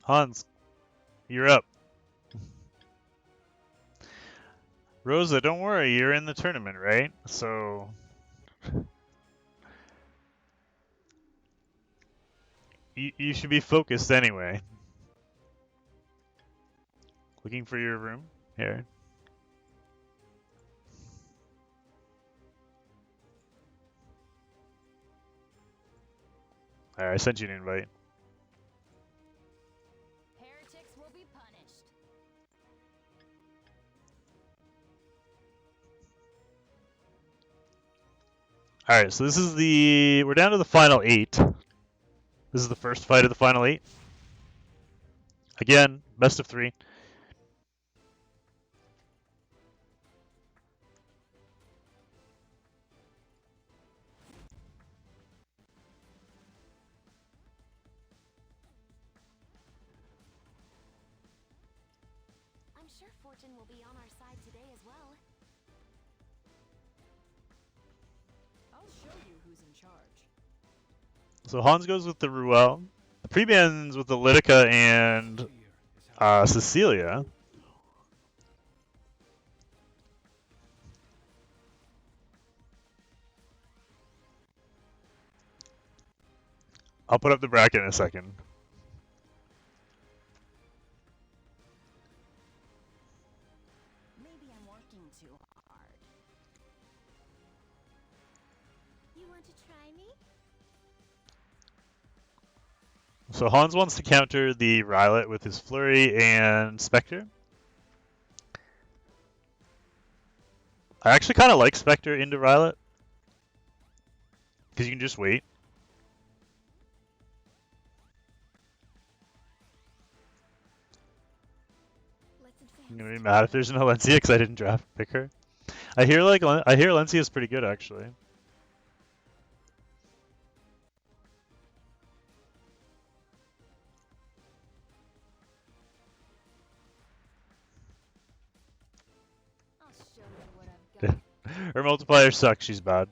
Hans, you're up. Rosa, don't worry, you're in the tournament, right? So you should be focused anyway. Looking for your room? Here. Alright, I sent you an invite. Heretics will be punished. Alright, so this is we're down to the final 8. This is the first fight of the final 8. Again, best of 3. I'm sure fortune will be on our side today as well. I'll show you who's in charge. So Hans goes with the Ruel. The pre-ban's with the Litica and Cecilia. I'll put up the bracket in a second. Maybe I'm working too hard. You want to try me? So Hans wants to counter the Rylet with his Flurry and Spectre. I actually kind of like Spectre into Rylet, because you can just wait. I'm gonna be mad if there's an Alencia because I didn't draft pick her. I hear Alencia is pretty good actually. I'll show you what I've got. Her multiplier sucks. She's bad.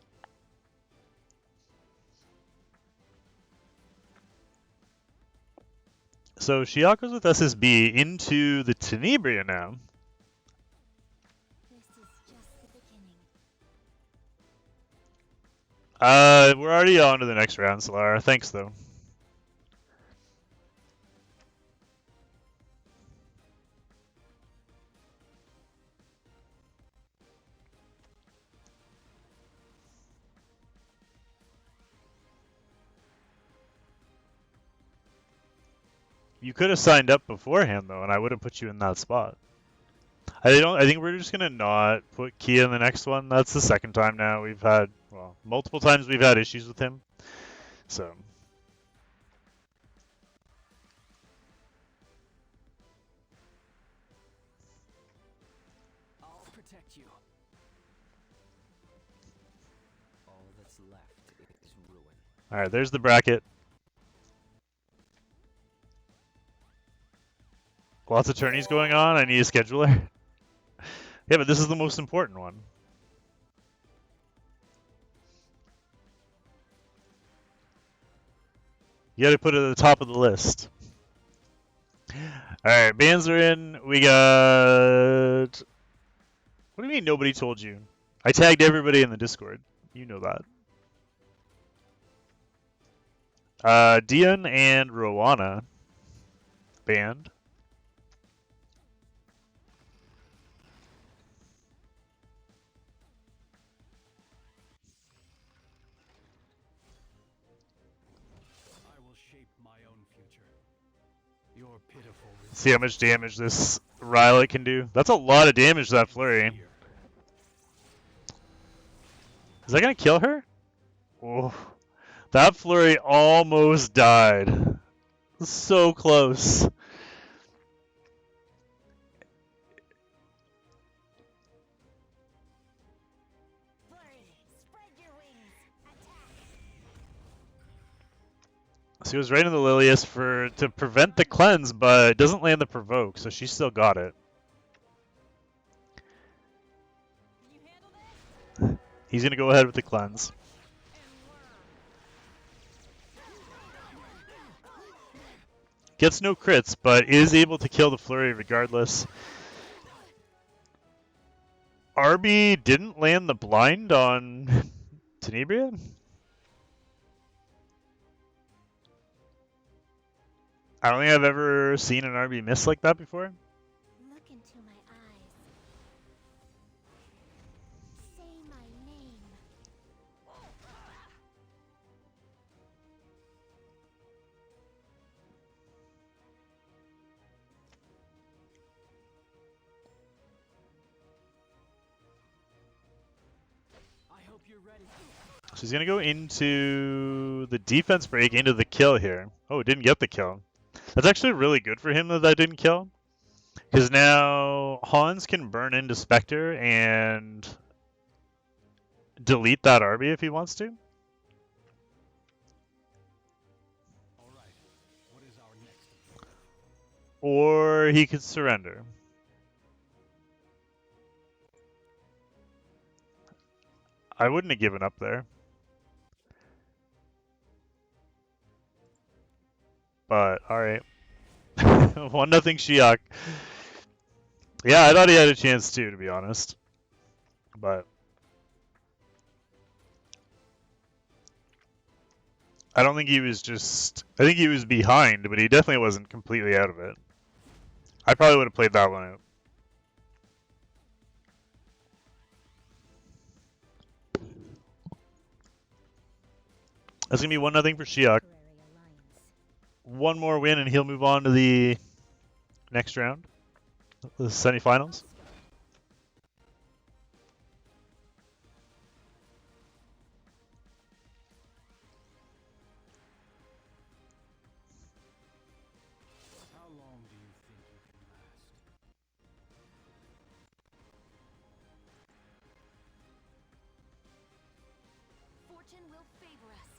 So Shiok goes with SSB into the Tenebria now. This is just the beginning. We're already on to the next round, Solara. Thanks though. You could have signed up beforehand though, and I would have put you in that spot. I think we're just gonna not put Kia in the next one. That's the second time now we've had, well, multiple times we've had issues with him. So. I'll protect you. All that's left is ruin. All right, there's the bracket. Lots of tourneys going on. I need a scheduler. Yeah, but this is the most important one. You gotta put it at the top of the list. Alright, bans are in. We got... What do you mean nobody told you? I tagged everybody in the Discord. You know that. Dion and Rowana banned. See how much damage this Rylet can do. That's a lot of damage to that Flurry. Is that gonna kill her? Oh, that Flurry almost died. So close. She was right in the Lilius to prevent the cleanse, but it doesn't land the provoke, so she still got it. He's gonna go ahead with the cleanse. Gets no crits, but is able to kill the flurry regardless. Arby didn't land the blind on Tenebria? I don't think I've ever seen an Arby miss like that before. Look into my eyes. Say my name. I hope you're ready. So he's going to go into the defense break, into the kill here. Oh, didn't get the kill. That's actually really good for him that that didn't kill. Because now Hans can burn into Spectre and delete that Arby if he wants to. All right. What is our next objective? Or he could surrender. I wouldn't have given up there. But, alright. 1-0 Shiok. Yeah, I thought he had a chance too, to be honest. But I don't think he was just... I think he was behind, but he definitely wasn't completely out of it. I probably would have played that one out. That's going to be 1-0 for Shiok. One more win and he'll move on to the next round, the semifinals. How long do you think you can last? Fortune will favor us.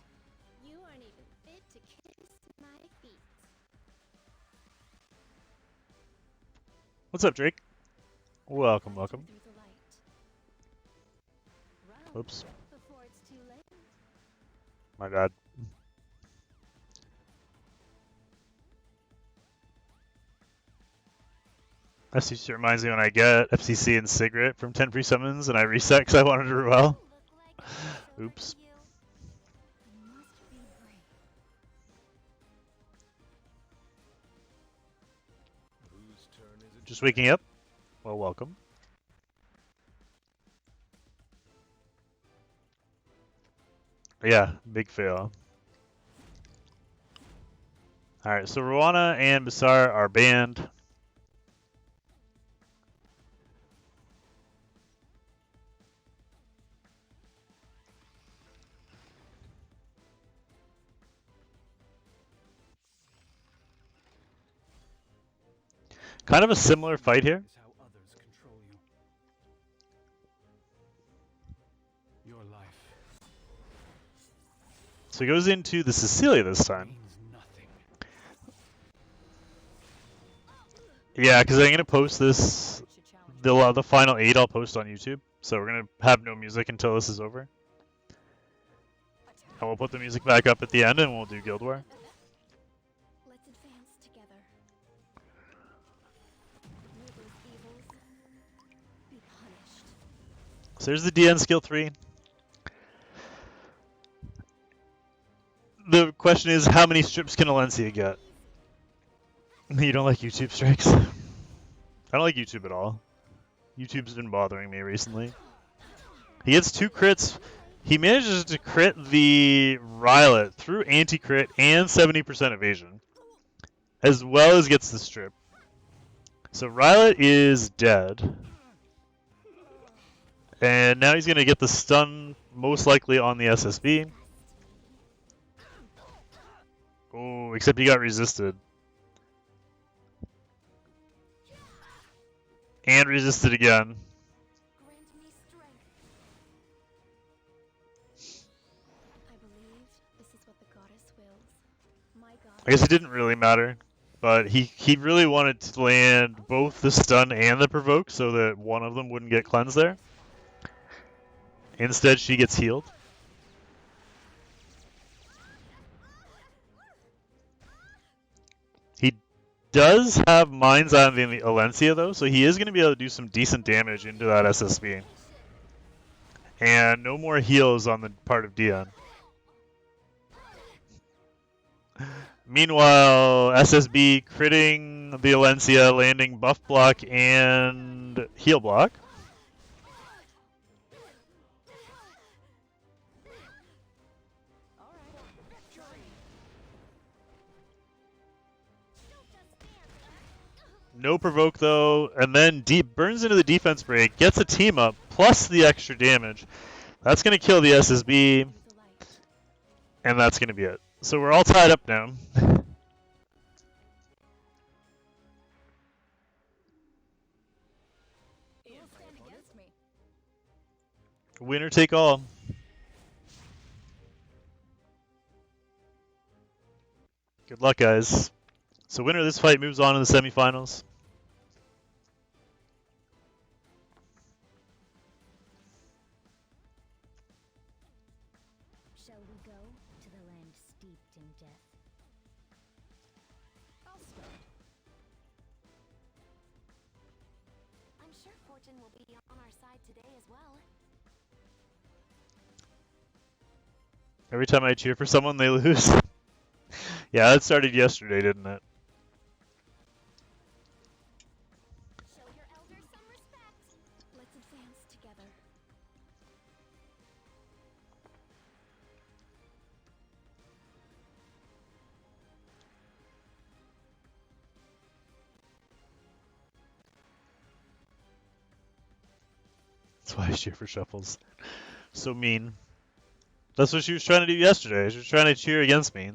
You aren't even fit to kiss my feet. What's up, Drake? Welcome, welcome. Through the light. Run Oops, before it's too late. my bad. FCC reminds me when I get FCC and Cigarette from 10 free summons and I reset because I wanted to Ruel. Look like I'm so Oops. lucky you. I must be brave. Whose turn is it? Just waking up? Well, welcome. Yeah, big fail. Alright, so Ruana and Basar are banned. Kind of a similar fight here. Is how others control you. Your life So he goes into the Cecilia this time. means nothing. Yeah, because I'm going to post this, the final 8 I'll post on YouTube. So we're going to have no music until this is over. And we'll put the music back up at the end and we'll do Guild War. Let's advance together. May those evils be punished. So there's the DN skill 3. The question is, how many strips can Alencia get? You don't like YouTube strikes? I don't like YouTube at all. YouTube's been bothering me recently. He gets 2 crits. He manages to crit the Rylet through anti-crit and 70% evasion, as well as gets the strip. So Rylet is dead. And now he's going to get the stun, most likely on the SSB. Oh, except he got resisted. And resisted again. Grant me strength. I believe this is what the goddess wills. My god. I guess it didn't really matter. But he really wanted to land both the stun and the provoke so that one of them wouldn't get cleansed there. Instead, she gets healed. He does have Mind's Eye on the Alencia though, so he is going to be able to do some decent damage into that SSB. And no more heals on the part of Dion. Meanwhile, SSB critting the Alencia, landing buff block and heal block. No provoke though, and then deep burns into the defense break, gets a team up, plus the extra damage. That's going to kill the SSB, and that's going to be it. So we're all tied up now. Winner take all. Good luck, guys. So winner of this fight moves on to the semifinals. Shall we go to the land steeped in death? I'll start. I'm sure fortune will be on our side today as well. Every time I cheer for someone, they lose. Yeah, that started yesterday, didn't it? Show your elders some respect. Let's advance together. That's why I cheer for Shuffles. So mean. That's what she was trying to do yesterday. She was trying to cheer against me.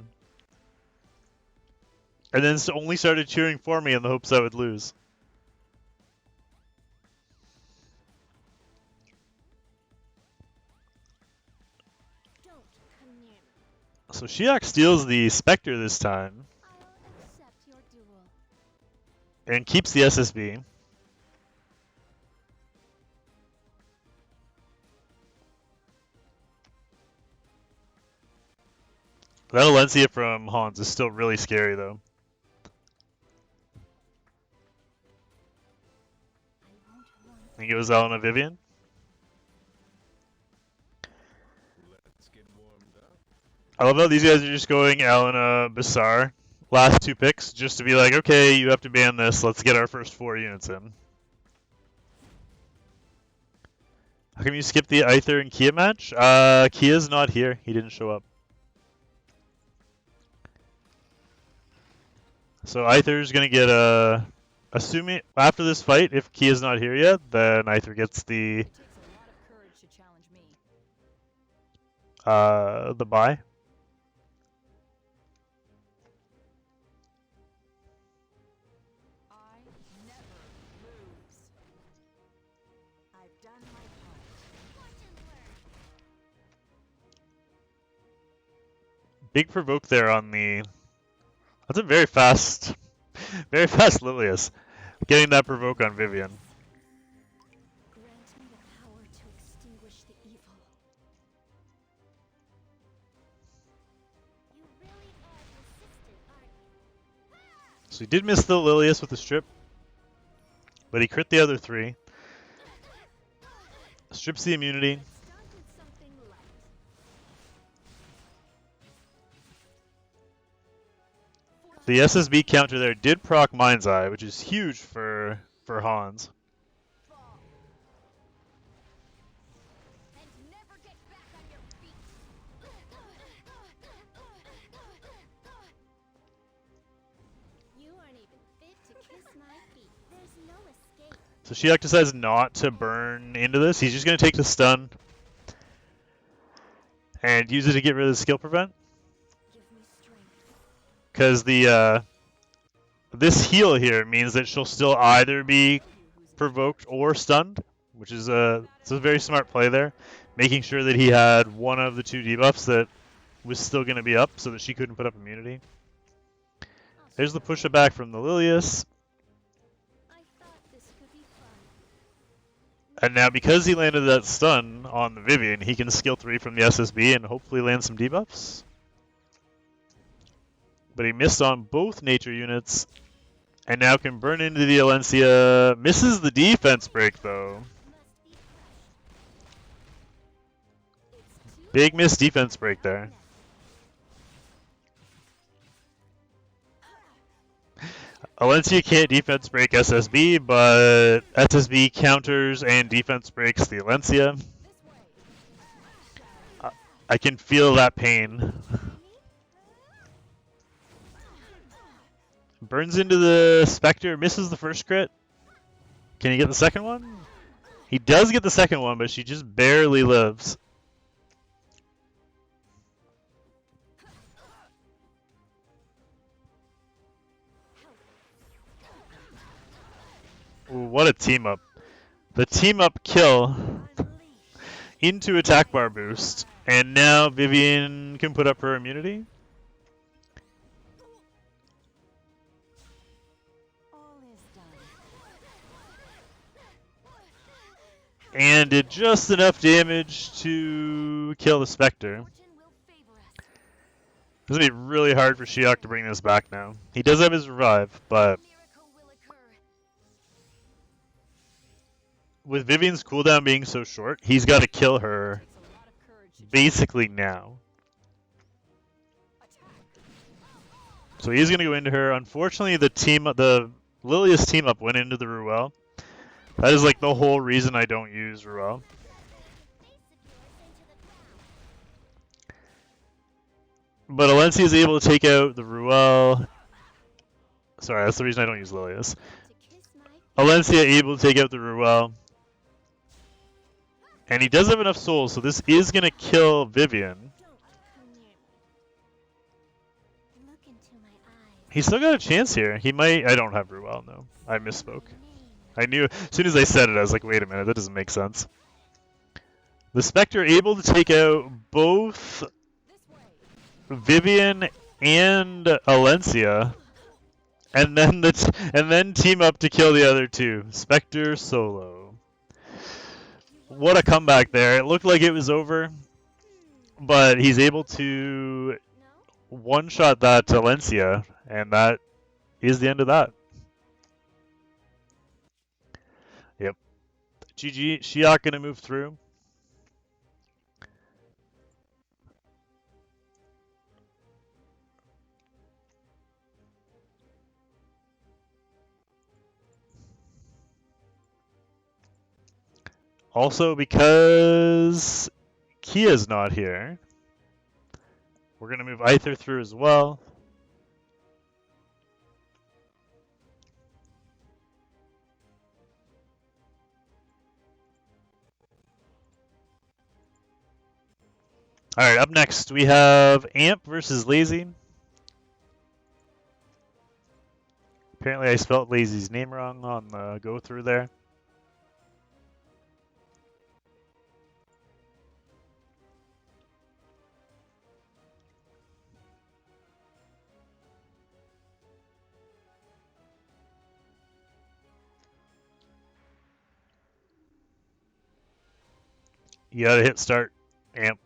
And then only started cheering for me in the hopes I would lose. Don't come near me. So Shiok steals the Spectre this time I'll accept your duel. and keeps the SSB. That Alencia from Hans is still really scary though. I think it was Elena Vivian. Let's get warmed up. I love how these guys are just going Elena, Basar, last two picks, just to be like, okay, you have to ban this, let's get our first 4 units in. How come you skip the Aether and Kia match? Kia's not here, he didn't show up. So Aether's gonna get a... Assuming, after this fight, if Kia's not here yet, then Aether gets the... It takes a lot of courage to challenge me. The buy. I never lose. I've done my part. Big provoke there on the... That's a very fast Lilius. Getting that provoke on Vivian. Grant me the power to extinguish the evil. You really are persistent, aren't you? So he did miss the Lilius with the strip, but he crit the other 3. Strips the immunity. Start with something light. The SSB counter there did proc Mind's Eye, which is huge for Hans. And never get back on your feet. You aren't even fit to kiss my feet. There's no escape. So Shiok decides not to burn into this. He's just going to take the stun and use it to get rid of the skill prevent. Give me strength. Because the this heal here means that she'll still either be provoked or stunned, which is it's a very smart play there, making sure that he had one of the 2 debuffs that was still going to be up so that she couldn't put up immunity. There's the push back from the Lilius. I thought this could be fun. And now because he landed that stun on the Vivian, he can skill 3 from the SSB and hopefully land some debuffs. But he missed on both nature units And now can burn into the Alencia. Misses the defense break though. Big miss defense break there. Alencia can't defense break SSB, but SSB counters and defense breaks the Alencia. I can feel that pain. Burns into the Spectre, misses the first crit. Can he get the second one? He does get the second one, but she just barely lives. Ooh, what a team up. The team up kill into attack bar boost. And now Vivian can put up her immunity. And did just enough damage to kill the Spectre. It's going to be really hard for Shiok to bring this back now. He does have his revive, but with Vivian's cooldown being so short, he's got to kill her basically now. So he's going to go into her. Unfortunately, the Lilius team up went into the Ruel. That is like the whole reason I don't use Ruel. But Alencia is able to take out the Ruel. Sorry, that's the reason I don't use Lilius. Alencia able to take out the Ruel. And he does have enough souls, so this is going to kill Vivian. He's still got a chance here. He might... I don't have Ruel, no. I misspoke. I knew... As soon as I said it, I was like, wait a minute, that doesn't make sense. The Spectre able to take out both Vivian and Alencia. And then team up to kill the other two. Spectre solo. What a comeback there. It looked like it was over. But he's able to one-shot that Alencia. And that is the end of that. Yep. GG. Shiok gonna move through. Also, because Kia's not here, we're going to move Aether through as well. Alright, up next we have Amp versus Lazy. Apparently I spelled Lazy's name wrong on the go through there. You gotta hit start, Amp.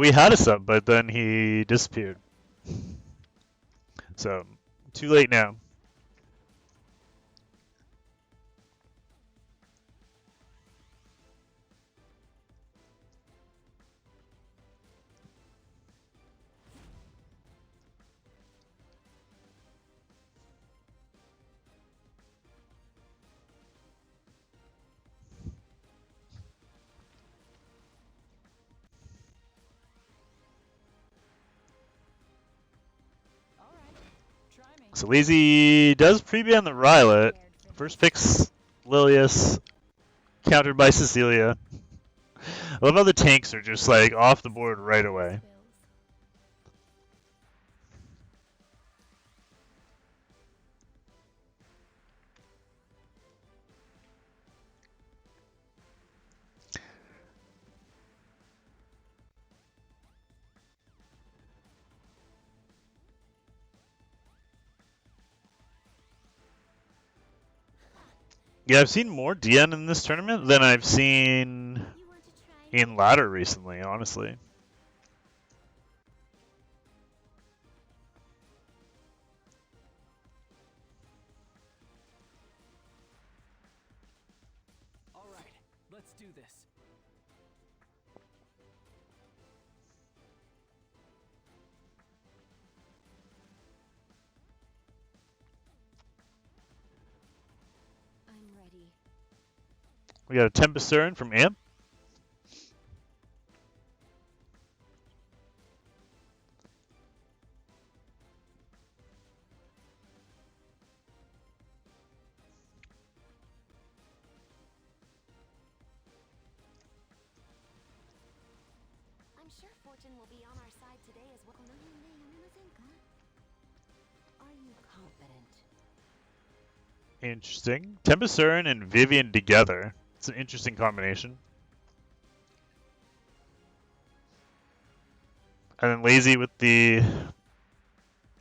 We had a sub, but then he disappeared. So, too late now. So Lazy does pre-ban the Rylet. First picks Lilius, countered by Cecilia. I love how the tanks are just like off the board right away. Yeah, I've seen more DN in this tournament than I've seen You want to try? in ladder recently, honestly. All right, let's do this. I'm ready. We got a Tempestern from Amp. I'm sure fortune will be on our side today as well. Are you confident? Interesting. Tempestern and Vivian together. It's an interesting combination. And then Lazy with the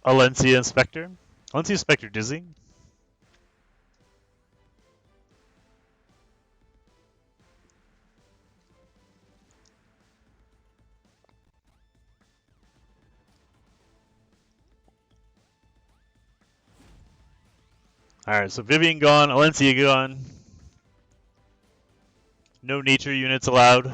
Alencia and Spectre. Alencia Spectre Dizzy. Alright, so Vivian gone, Alencia gone. No nature units allowed.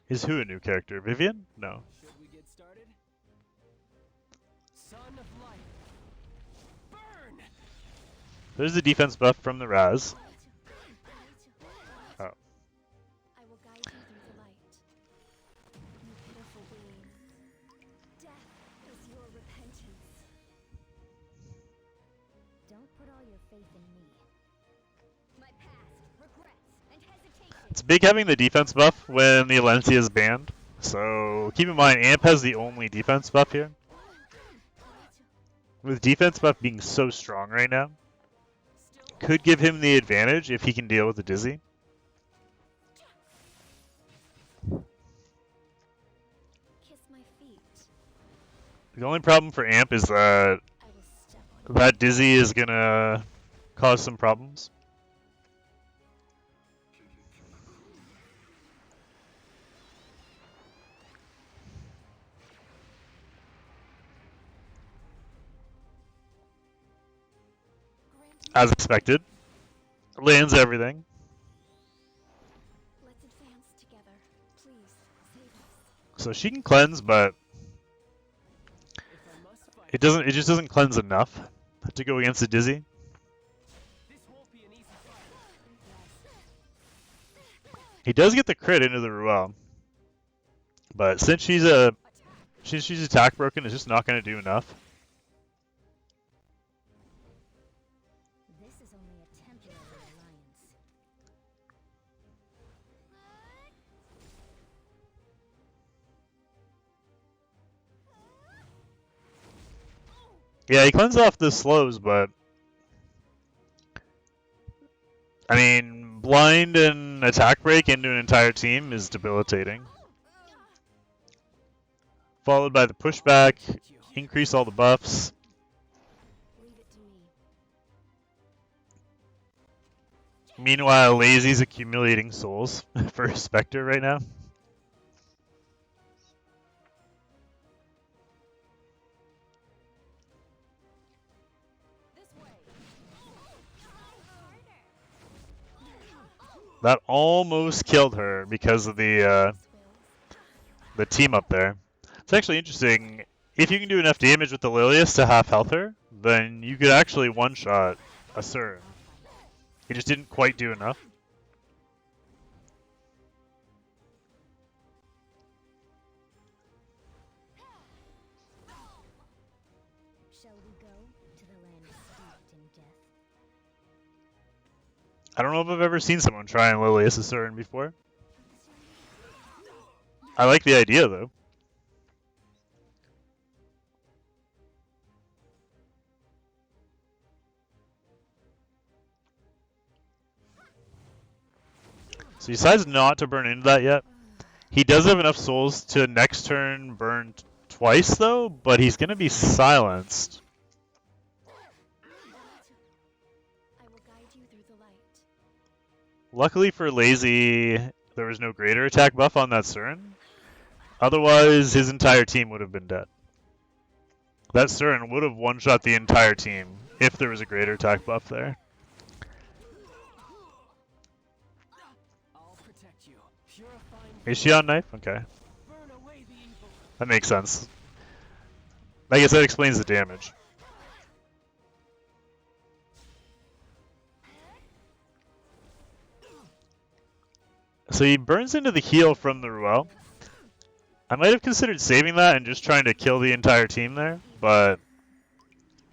Is who a new character? Vivian? No. Should we get started? Son of light. Burn! There's the defense buff from the Raz. Oh. I will guide you through the light. You pitiful being. Death is your repentance. Don't put all your faith in me. My past, regrets, and hesitation. It's big having the defense buff when the Alencia is banned. So keep in mind, Amp has the only defense buff here. With defense buff being so strong right now, could give him the advantage if he can deal with the Dizzy. Kiss my feet. The only problem for Amp is that I will step on that Dizzy is gonna cause some problems. As expected. Lands everything. Let's advance together. Please save us. So she can cleanse, but If I must fight, it just doesn't cleanse enough to go against the Dizzy. this won't be an easy fight. He does get the crit into the Ruel. But since she's attack broken, it's just not gonna do enough. This is only a temporary alliance. Yeah, he cleansed off the slows, but I mean, blind and attack break into an entire team is debilitating. Followed by the pushback, increase all the buffs. Leave it to me. Meanwhile, Lazy's accumulating souls for Spectre right now. This way. That almost killed her because of the team up there. It's actually interesting. If you can do enough damage with the Lilius to half health her, then you could actually one-shot a Cern. He just didn't quite do enough. Shall we go to the land steeped in death? I don't know if I've ever seen someone try and Lilius a Cern before. I like the idea, though. So he decides not to burn into that yet. He does have enough souls to next turn burn twice though, but he's gonna be silenced. I will guide you through the light. Luckily for Lazy, there was no greater attack buff on that Surin. Otherwise, his entire team would have been dead. That Surin would have one-shot the entire team if there was a greater attack buff there. I'll protect you. Purifying Is she on knife? Okay. burn away the evil. That makes sense. I guess that explains the damage. So he burns into the heal from the Ruel. I might have considered saving that and just trying to kill the entire team there, but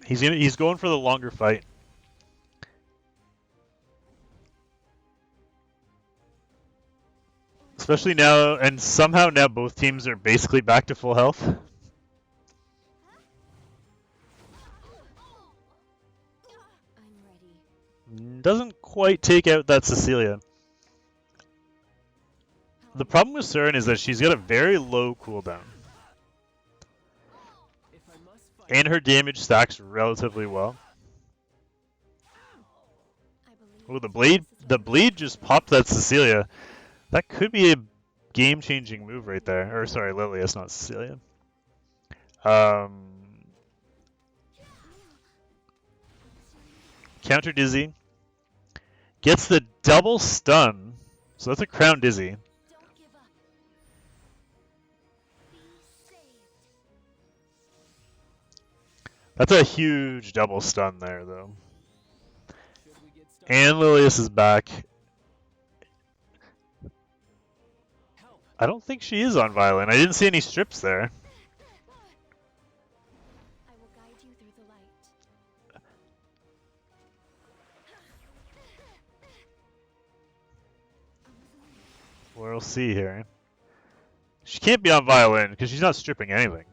he's going for the longer fight. Especially now, and somehow now both teams are basically back to full health. I'm ready. Doesn't quite take out that Cecilia. The problem with Surin is that she's got a very low cooldown. If I must fight, And her damage stacks relatively well. I believe Oh, the bleed just popped that Cecilia. That could be a game-changing move right there. Or sorry, Lilius, not Cecilia. Counter Dizzy. Gets the double stun. So that's a Crown Dizzy. don't give up. Be saved. That's a huge double stun there, though. should we get started? And Lilius is back. Help. I don't think she is on Violin. I didn't see any strips there. I will guide you through the light. We'll see here. She can't be on Violin because she's not stripping anything.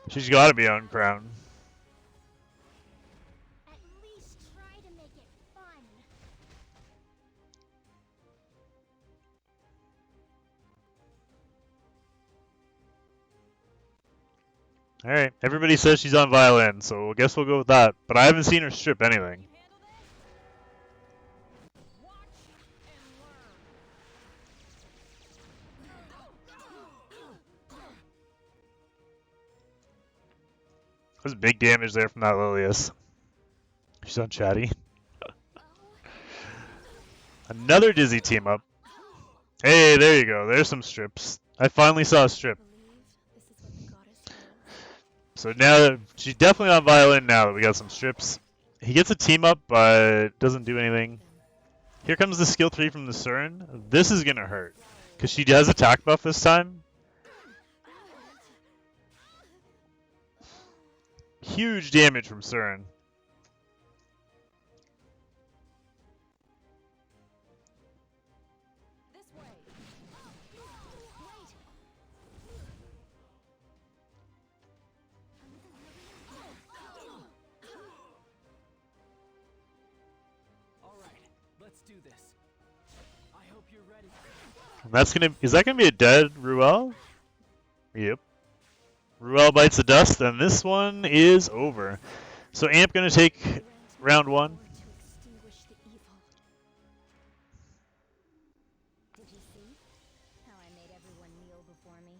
She's got to be on Crown. At least try to make it fun. Alright, everybody says she's on Violin, so I guess we'll go with that. But I haven't seen her strip anything. Watch and learn. There's big damage there from that Lilius. She's on Chatty. Another Dizzy team up. Hey, there you go. There's some strips. I finally saw a strip. I believe this is what the goddess wills. So now she's definitely on Violin now that we got some strips. He gets a team up, but doesn't do anything. Here comes the skill 3 from the Surin. This is gonna hurt. Because she has attack buff this time. Huge damage from Surin. This way. Wait! All right, let's do this. I hope you're ready. And that's gonna is that gonna be a dead Ruel? Yep. Ruel bites the dust, and this one is over. So Amp gonna take round 1. To extinguish the evil. Did you see how I made everyone kneel before me?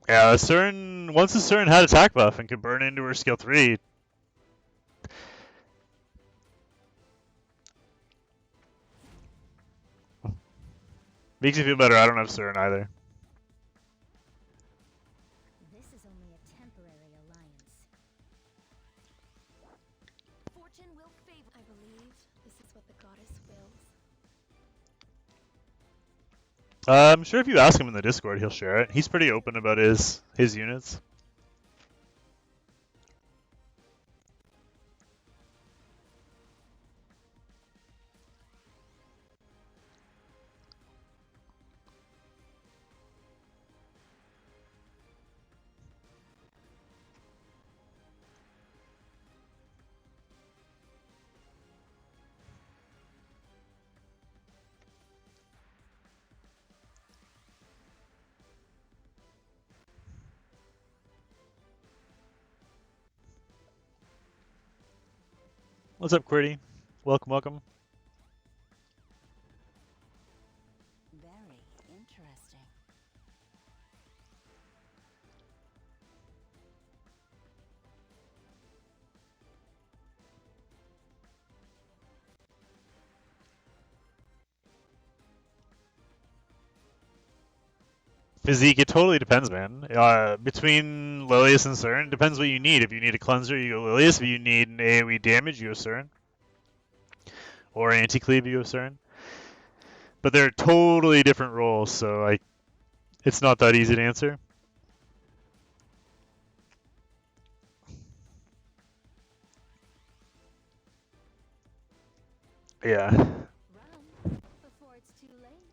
Yeah, once the Surin had attack buff and could burn into her skill 3. Makes me feel better. I don't have Surin either. This is only a temporary alliance. Fortune will favor. I believe this is what the goddess wills. I'm sure if you ask him in the Discord, he'll share it. He's pretty open about his units. What's up, Qwerty? Welcome, welcome. Very interesting. Physique, it totally depends, man. Between Lilius and Cern, depends what you need. If you need a cleanser, you go Lilius. If you need an AoE damage, you go Cern. Or anti-cleave, you go Cern. But they're totally different roles, so like, it's not that easy to answer. Yeah. Run before it's too late.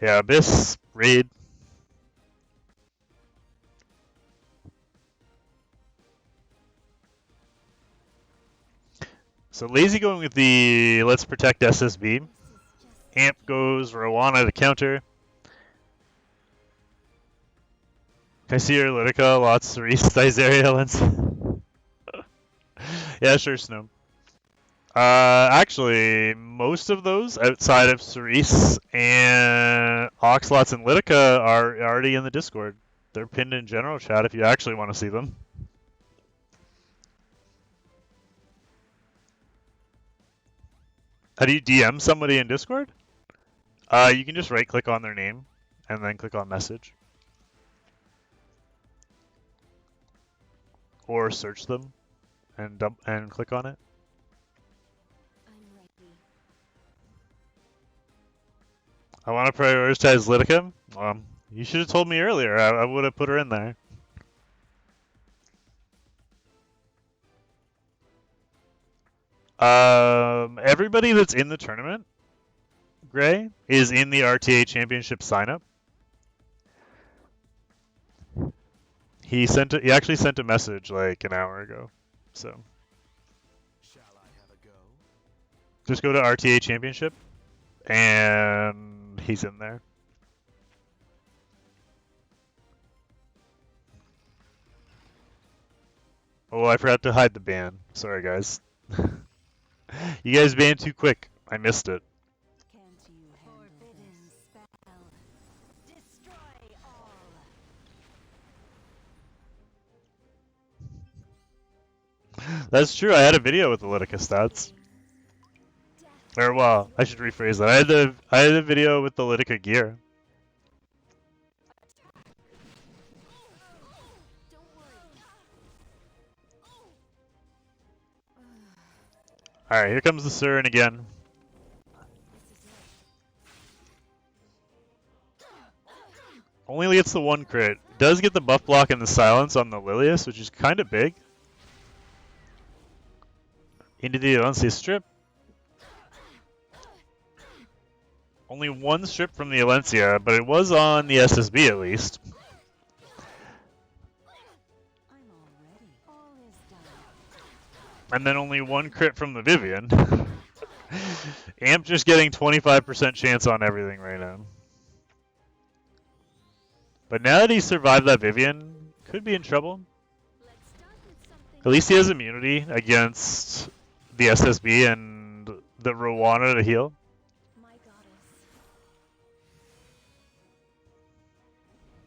Yeah, Abyss, Raid. So Lazy going with the Let's Protect SSB. This is just Amp goes Rowana to counter. I see your Lytica, lots of Cerise, Thyzeria, Lens. Yeah, sure, Snow. Actually, most of those outside of Cerise and Oxlots and Lytica are already in the Discord. They're pinned in general chat if you actually want to see them. How do you DM somebody in Discord? You can just right click on their name and then click on message. Or search them and click on it. I'm ready. I want to prioritize Lytica. You should have told me earlier. I would have put her in there. Everybody that's in the tournament, Gray, is in the RTA Championship sign-up. He actually sent a message like an hour ago. So Shall I have a go? just go to RTA Championship, and he's in there. Oh, I forgot to hide the ban. Sorry, guys. You guys banned too quick. I missed it. Can't you handle Forbidden this? spell. Destroy all. That's true. I had a video with the Lytica stats. Or well, I should rephrase that. I had a video with the Lytica gear. Don't worry. All right, here comes the Cern again. This is it. Only gets the one crit. Does get the buff block and the silence on the Lilius, which is kind of big. Into the Alencia strip. Only one strip from the Alencia, but it was on the SSB at least. I'm all ready. All is done. And then only one crit from the Vivian. Amp just getting 25% chance on everything right now. But now that he survived that Vivian, could be in trouble. Let's start with something. At least he has immunity against the SSB and the Rowana to heal. My goddess.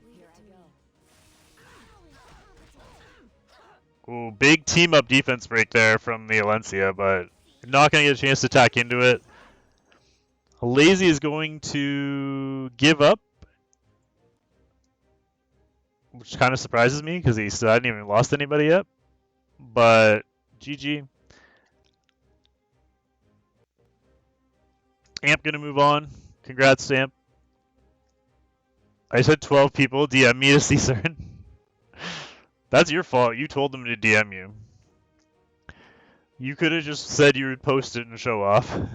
Leave Here it I to go. me. Ooh, big team up defense break there from the Alencia, but not going to get a chance to attack into it. Lazy is going to give up, which kind of surprises me because he still hadn't even lost anybody yet. But GG. Amp going to move on. Congrats, Amp. I said 12 people DM me to see Cern. That's your fault. You told them to DM you. You could have just said you would post it and show off. I'm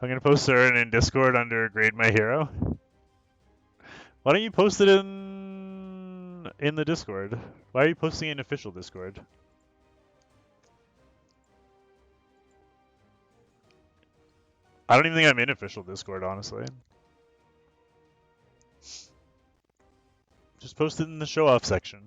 gonna post Cern in Discord under Grade My Hero. Why don't you post it in the Discord? Why are you posting it in official Discord? I don't even think I'm in official Discord, honestly. Just post it in the show off section.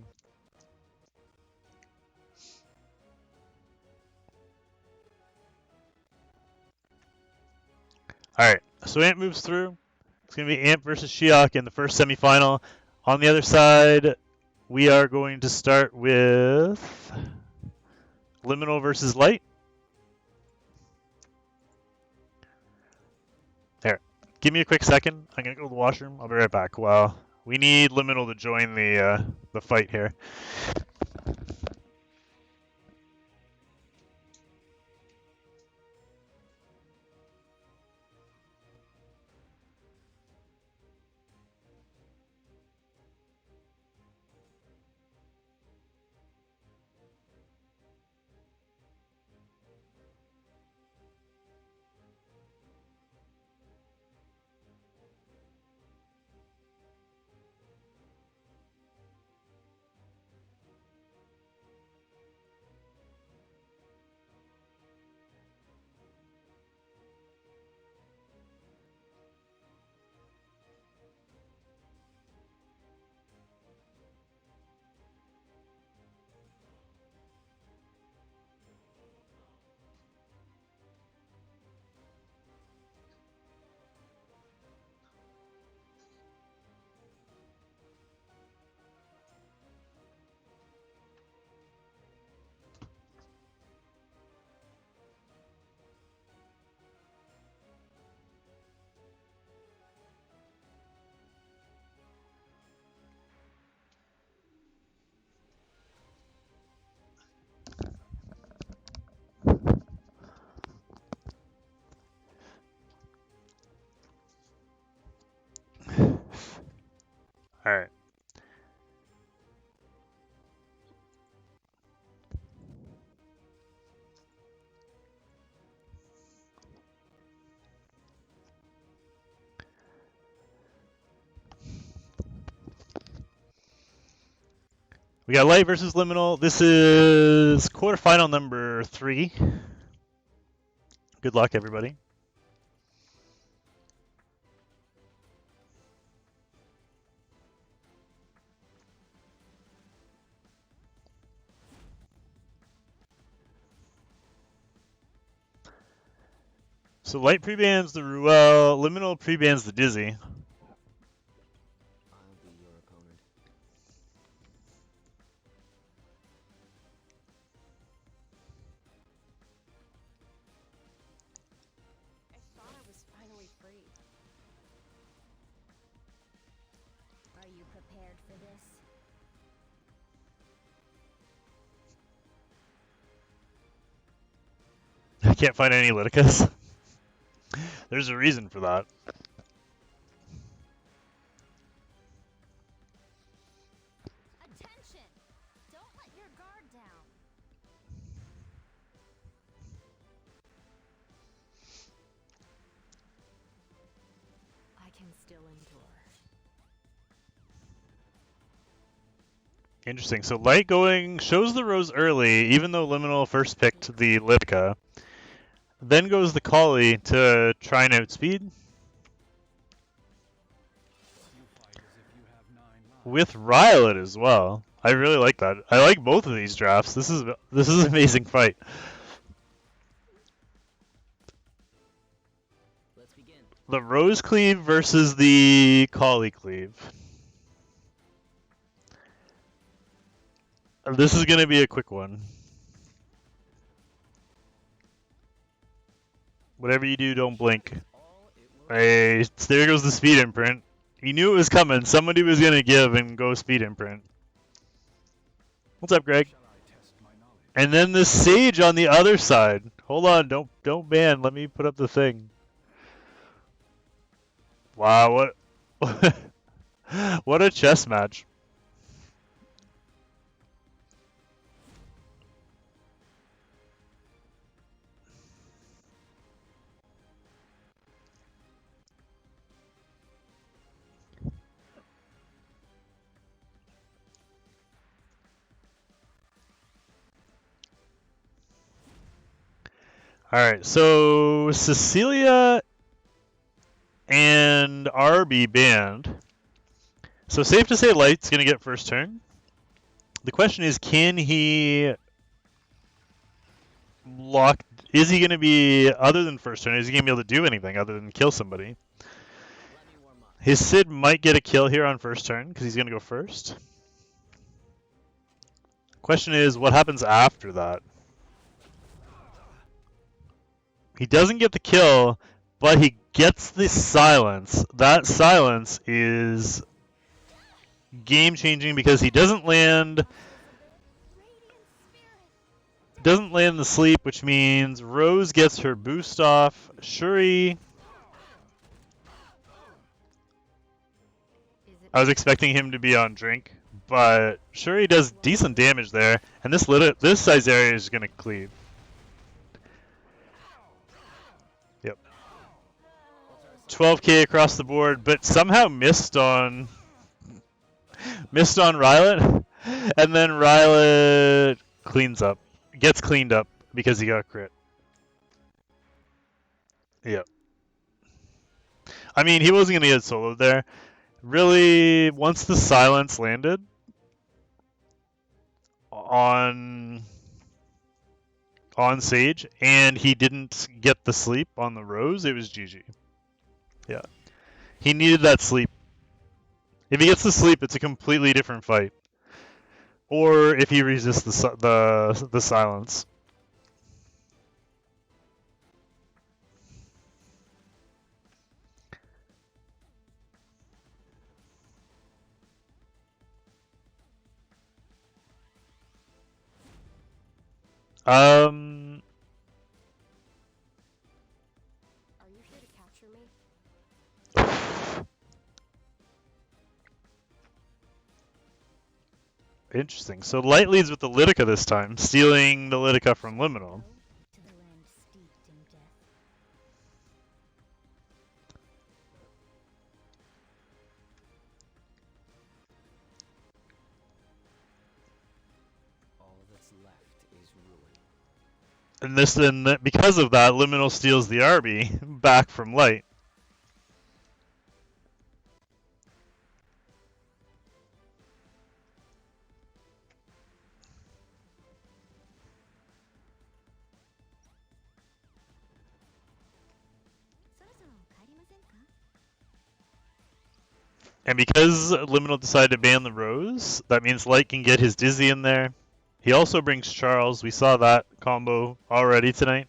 Alright, so Ant moves through. It's going to be Ant versus Shiok in the first semifinal. On the other side, we are going to start with Liminal versus Light. There. Give me a quick second. I'm going to go to the washroom. I'll be right back. Wow. We need Liminal to join the fight here. Alright. We got Light versus Liminal. This is quarterfinal number 3. Good luck, everybody. So Light pre-bans the Ruel, Liminal pre-bans the Dizzy. I'll be your opponent. I thought I was finally free. Are you prepared for this? I can't find any Liticus. There's a reason for that. Attention! Don't let your guard down. I can still endure. Interesting. So Light going shows the Rose early, even though Liminal first picked the Litica. Then goes the Collie to try and outspeed. You fight as if you have 9 lives. With Rylot as well. I really like that. I like both of these drafts. This is an amazing fight. Let's begin. The Rose Cleave versus the Collie Cleave. This is going to be a quick one. Whatever you do, don't blink. All it will Hey, there goes the speed imprint. He knew it was coming. Somebody was going to give and go speed imprint. What's up, Greg? shall I test my knowledge? And then the Sage on the other side. Hold on, don't ban. Let me put up the thing. Wow, what what a chess match. All right, so Cecilia and RB banned. So safe to say Light's going to get first turn. The question is, can he lock... Is he going to be, other than first turn, is he going to be able to do anything other than kill somebody? Let me warm up. His Sid might get a kill here on first turn because he's going to go first. Question is, what happens after that? He doesn't get the kill, but he gets the silence. That silence is game-changing because he doesn't land the sleep, which means Rose gets her boost off. Shuri, Is it I was expecting him to be on drink, but Shuri does decent damage there, and this size area is going to cleave. Yep. 12k across the board, but somehow missed on Rylet, and then Rylet gets cleaned up because he got crit. Yep. I mean, he wasn't going to get soloed there. Really, once the silence landed on Sage, and he didn't get the sleep on the Rose, it was GG. Yeah. He needed that sleep. If he gets the sleep, it's a completely different fight. Or if he resists the silence. Um, Are you here to capture me? Interesting. So Light leads with the Lidica this time, stealing the Lidica from Liminal. To the land steeped in death. All that's left is ruin. And because of that, Liminal steals the Arby back from Light. And because Liminal decided to ban the Rose, that means Light can get his Dizzy in there. He also brings Charles. We saw that combo already tonight.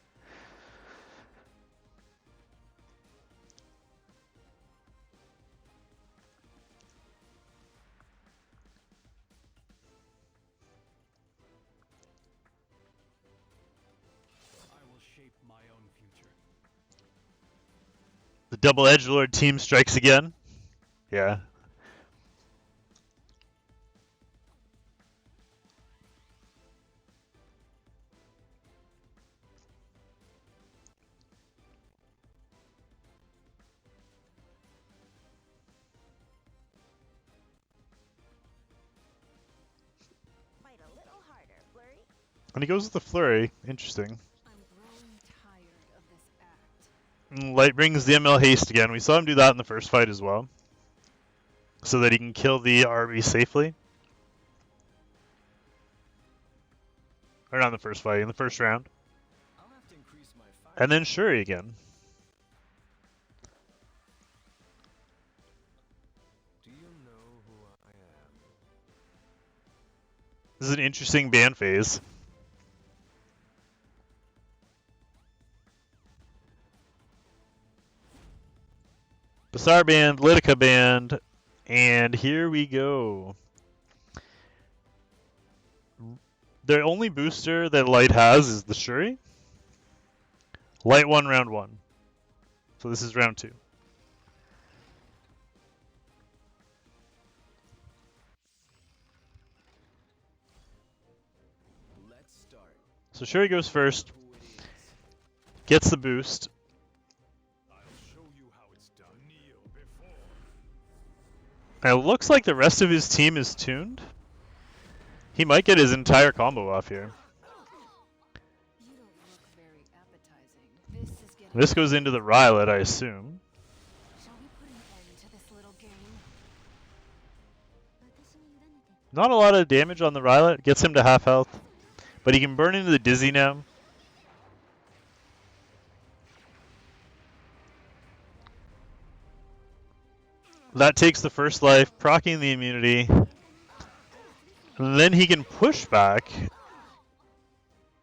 I will shape my own future. The double Edgelord team strikes again. Yeah. Fight a little harder, Flurry. And he goes with the Flurry. Interesting. I'm growing tired of this act. And Light brings the ML Haste again. We saw him do that in the first fight as well. So that he can kill the RB safely. Or not in the first fight, in the first round. I'll have to increase my fire. And then Shuri again. Do you know who I am? This is an interesting ban phase. Basar band, Lidica band, and here we go. The only booster that Light has is the Shuri. Light won round 1. So this is round 2. Let's start. So Shuri goes first, Who it is. gets the boost. I'll show you how it's done. Kneel before. And it looks like the rest of his team is tuned. He might get his entire combo off here. You don't look very appetizing. This is getting. This goes into the Rylet, I assume. Shall we put an end Not a lot of damage on the Rylet. Gets him to half health. But he can burn into the Dizzy now. That takes the first life, proccing the immunity. And then he can push back.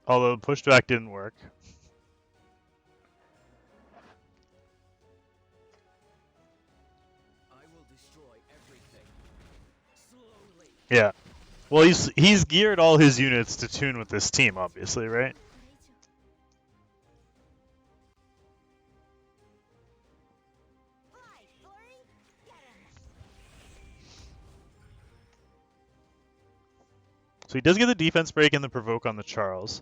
Although pushback didn't work. I will destroy everything. Slowly. Yeah. Well, he's geared all his units to tune with this team, obviously, right? So he does get the defense break and the provoke on the Charles.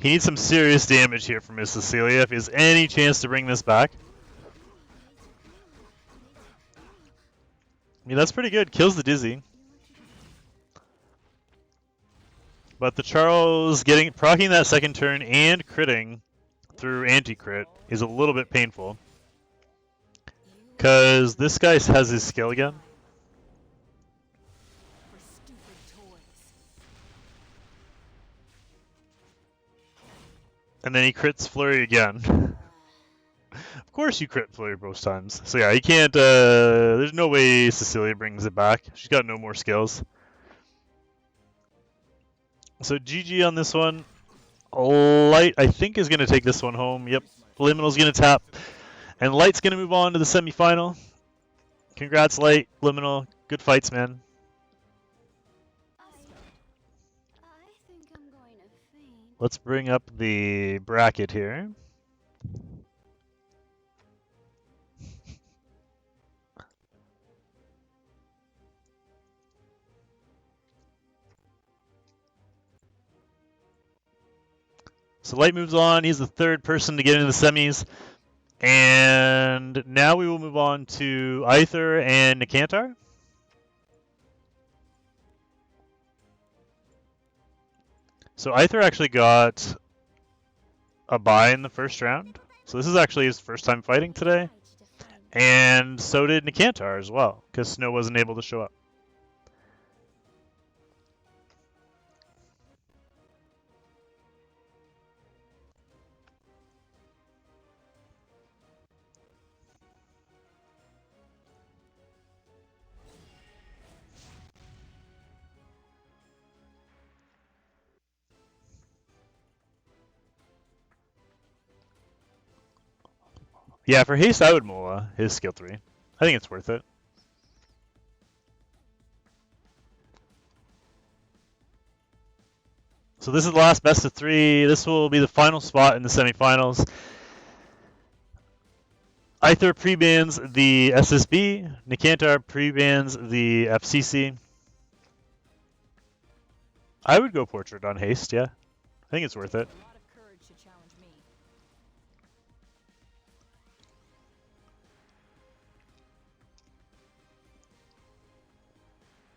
He needs some serious damage here from his Cecilia if he has any chance to bring this back. I mean, that's pretty good. Kills the Dizzy. But the Charles proccing that second turn and critting through anti-crit is a little bit painful. Because this guy has his skill again. For stupid toys. And then he crits Flurry again. Of course you crit Flurry both times. So yeah, he can't, there's no way Cecilia brings it back. She's got no more skills. So GG on this one. Light, I think, is going to take this one home. Yep. Liminal's going to tap. And Light's going to move on to the semifinal. Congrats, Light, Liminal. Good fights, man. I think I'm going to faint. Let's bring up the bracket here. So Light moves on. He's the third person to get into the semis. And now we will move on to Aether and Nikantar. So Aether actually got a bye in the first round. So this is actually his first time fighting today. And so did Nikantar as well, because Snow wasn't able to show up. Yeah, for haste, I would Mola his skill 3. I think it's worth it. So this is the last best of 3. This will be the final spot in the semifinals. Aether pre-bans the SSB. Nikantar pre-bans the FCC. I would go Portrait on haste, yeah. I think it's worth it. A lot of courage to challenge me.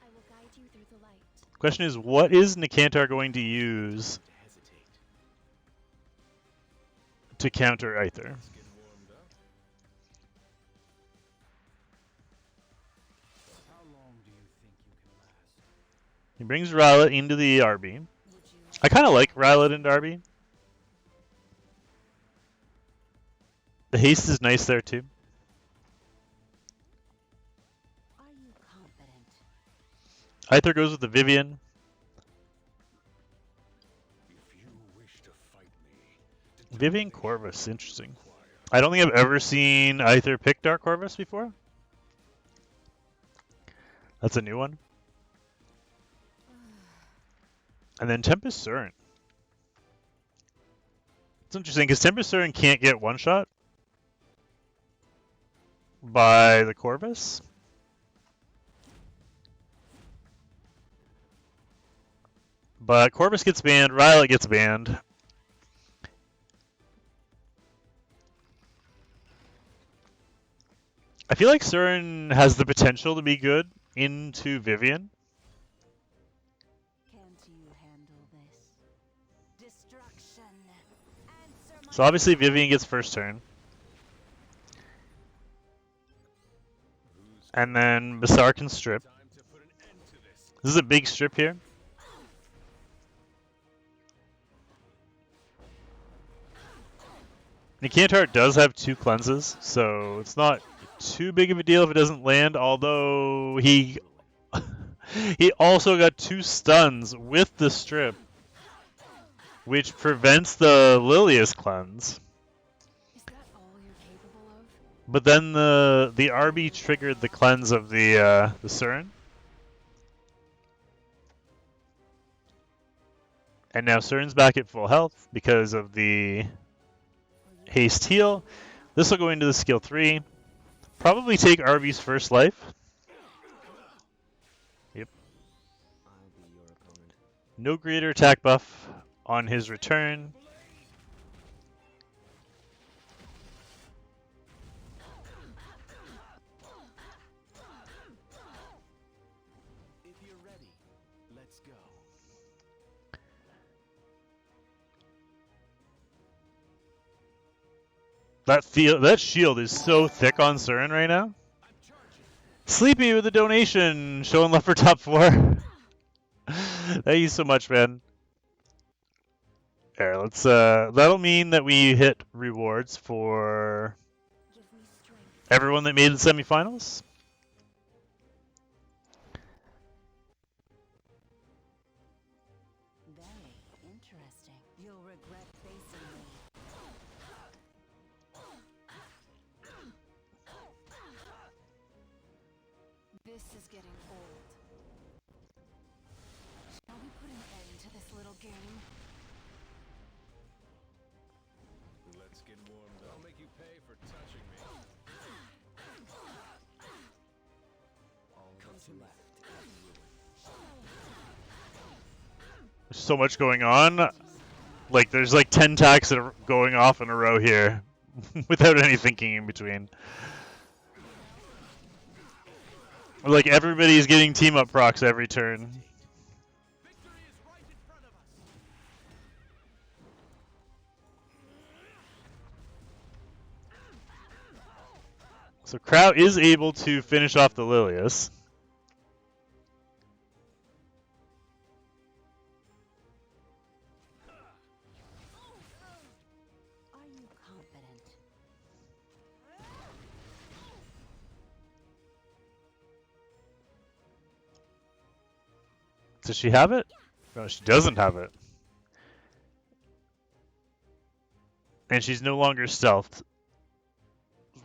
I will guide you through the light. Question is, what is Nikantar going to use to counter Aether? He brings Rylet into the RB. I kind of like Rylet into RB. The haste is nice there too. Are you confident? Aether goes with the Vivian. Vivian Corvus, interesting. I don't think I've ever seen Aether pick Dark Corvus before. That's a new one. And then Tempest Surin. It's interesting because Tempest Surin can't get one shot by the Corvus. But Corvus gets banned, Rylet gets banned. I feel like Surin has the potential to be good into Vivian. Can't you handle this? Destruction. Answer So obviously Vivian gets first turn. And then Basar can strip. Time to put an end to this. This is a big strip here. Nikantar does have 2 cleanses, so it's not too big of a deal if it doesn't land, although he he also got 2 stuns with the strip, which prevents the Lilius cleanse. Is that all you're capable of? But then the RB triggered the cleanse of the Cern. And now Cern's back at full health because of the haste heal. This will go into the skill 3. Probably take RB's first life. Yep. I'll be your opponent. No greater attack buff on his return. If you're ready, let's go. That shield is so thick on Cern right now. I'm charging. Sleepy with a donation, showing love for top 4. Thank you so much, man. There, let's that'll mean that we hit rewards for Give me strength. everyone that made the semifinals. Very interesting. You'll regret facing me. This is getting old. Shall we put an end to this little game? Let's get warmed up. I'll make you pay for touching me. All that's left is ruin. There's so much going on. Like there's like 10 attacks that are going off in a row here without any thinking in between. Like everybody's getting team up procs every turn. Victory is right in front of us. So Kraut is able to finish off the Lilius. Are you confident? Does she have it? No, she doesn't have it. And she's no longer stealthed.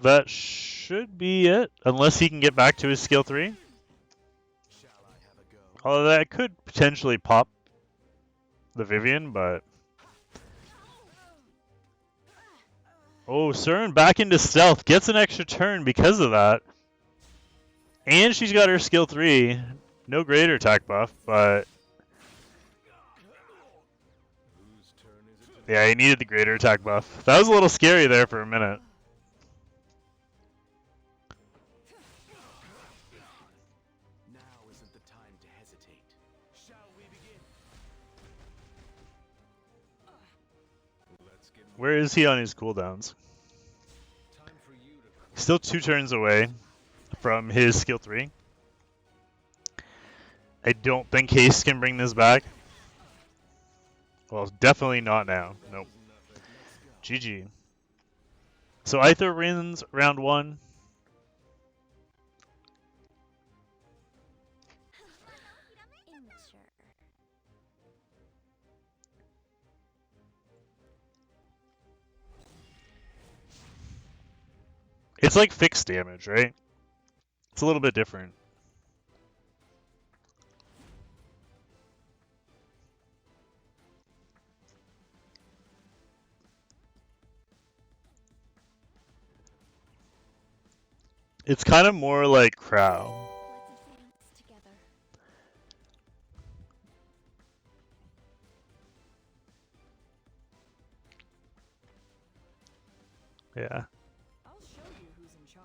That should be it, unless he can get back to his skill 3. Shall I have a go? Although that could potentially pop the Vivian, but... Oh, Cern back into stealth. Gets an extra turn because of that. And she's got her skill 3. No greater attack buff, but... Whose turn is it to Yeah, he needed the greater attack buff. That was a little scary there for a minute. Now isn't the time to hesitate. Shall we begin? Let's get Where is he on his cooldowns? time for you to Still 2 turns away from his skill 3. I don't think Haste can bring this back. Well, definitely not now. Nope. nothing. Let's go. GG. So Aether wins round 1. Immature. It's like fixed damage, right? It's a little bit different. It's kind of more like Crow. Let's advance together. Yeah. I'll show you who's in charge.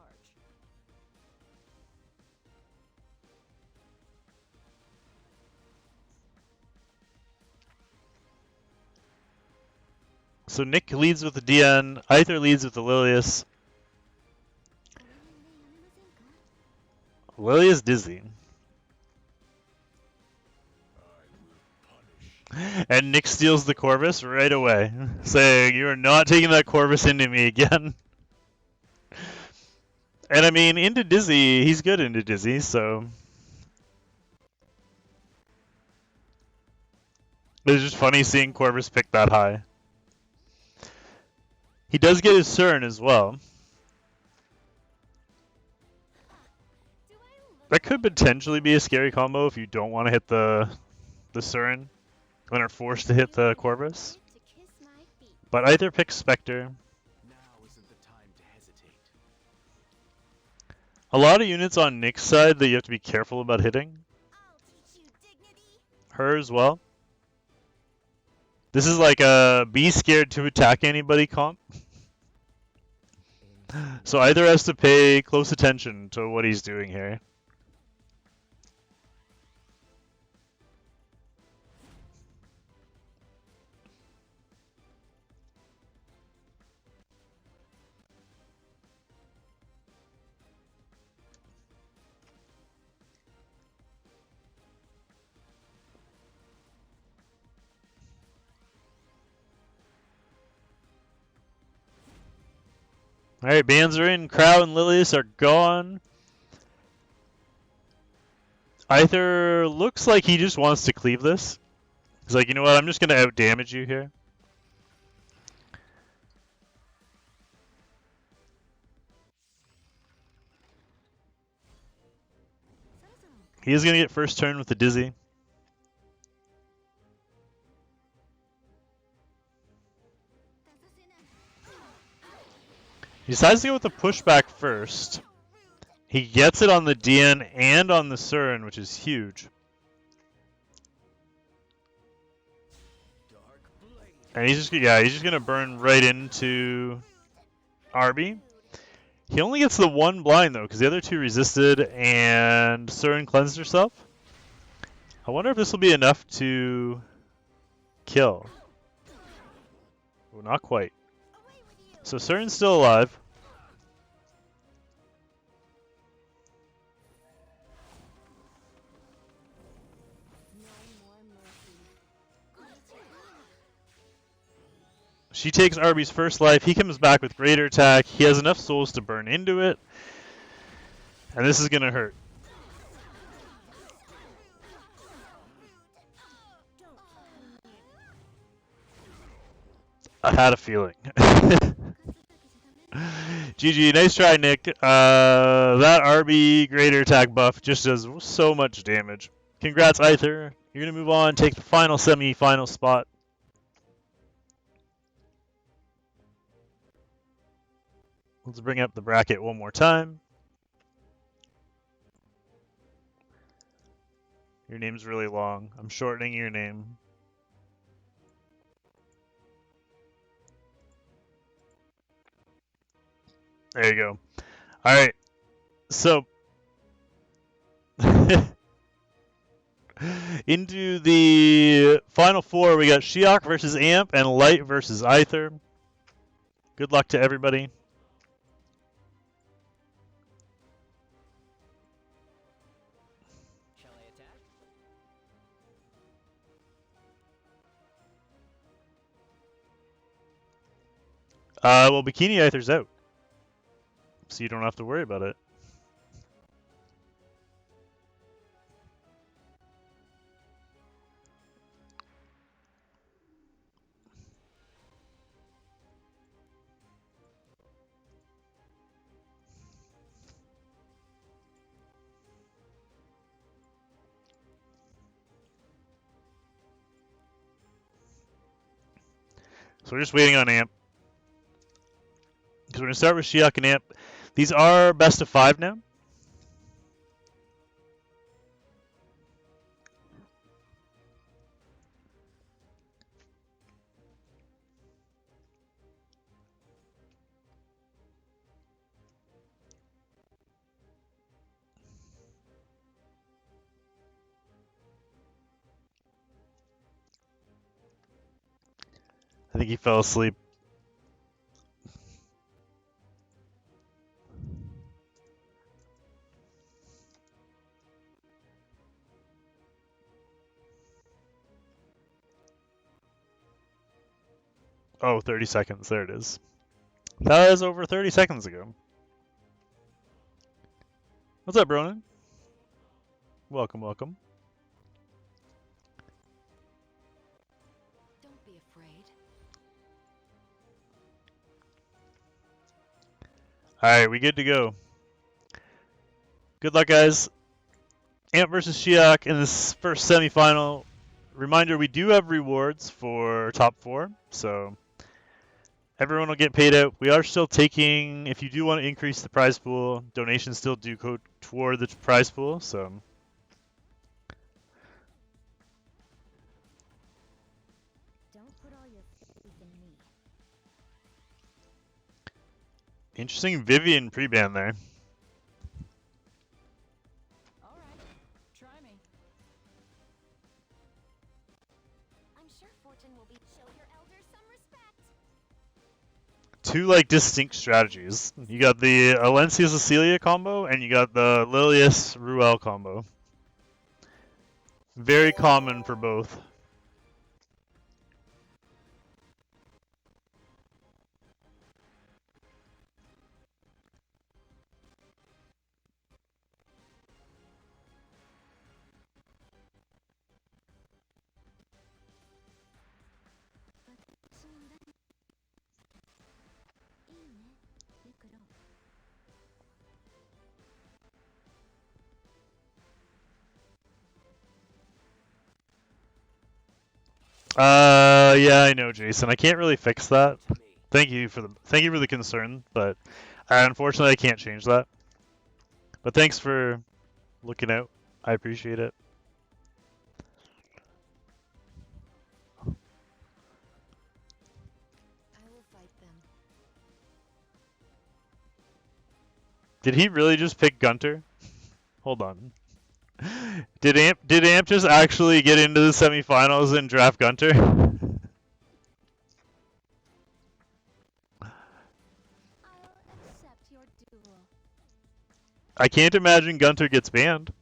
So Nick leads with the DN, Aether leads with the Lilius. Lily is dizzy. And Nick steals the Corvus right away, saying, "You are not taking that Corvus into me again." And I mean, into Dizzy, he's good into Dizzy, so it's just funny seeing Corvus pick that high. He does get his Cern as well. That could potentially be a scary combo if you don't want to hit the Cern and are forced to hit the Corvus. To kiss my feet. But either picks Spectre. Now isn't the time to hesitate. A lot of units on Nick's side that you have to be careful about hitting. I'll teach you dignity. Her as well. This is like a be scared to attack anybody comp. So either has to pay close attention to what he's doing here. Alright, bans are in. Crow and Lilius are gone. Either looks like he just wants to cleave this. He's like, you know what, I'm just going to out-damage you here. He is going to get first turn with the Dizzy. He decides to go with the pushback first. He gets it on the DN and on the Cern, which is huge. And he's just gonna burn right into Arby. He only gets the one blind though, because the other two resisted and Cern cleansed herself. I wonder if this will be enough to kill. Oh, not quite. So Cern's still alive. She takes Arby's first life. He comes back with greater attack. He has enough souls to burn into it. And this is going to hurt. I had a feeling. GG, nice try, Nick. That RB greater attack buff just does so much damage. Congrats, Aether. You're going to move on, take the final semi-final spot. Let's bring up the bracket one more time. Your name's really long. I'm shortening your name. There you go. All right. So into the final four, we got Shiok versus Amp and Light versus Aether. Good luck to everybody. Shall I attack? Well, Bikini Aether's out, so you don't have to worry about it. So we're just waiting on Amp. Because we're going to start with Shiok and Amp. These are best of 5 now. I think he fell asleep. Oh, 30 seconds. There it is. That was over 30 seconds ago. What's up, Bronan? Welcome, welcome. Don't be afraid. Alright, we good to go. Good luck, guys. Amp versus Shiok in this first semifinal. Reminder, we do have rewards for top 4, so everyone will get paid out. We are still taking, if you do want to increase the prize pool, donations still do go toward the prize pool, so. Don't put all your faith in me. Interesting Vivian pre-ban there. All right, try me. I'm sure Fortune will be. Show your elders some respect. Two like distinct strategies. You got the Alencia Cecilia combo and you got the Lilius Ruel combo. Very common for both. Yeah, I know, Jason. I can't really fix that. Thank you for the concern, but unfortunately I can't change that. But thanks for looking out. I appreciate it. I will fight them. Did he really just pick Gunter? Hold on. Did Amp just actually get into the semifinals and draft Gunter? I'll accept your duel. I can't imagine Gunter gets banned.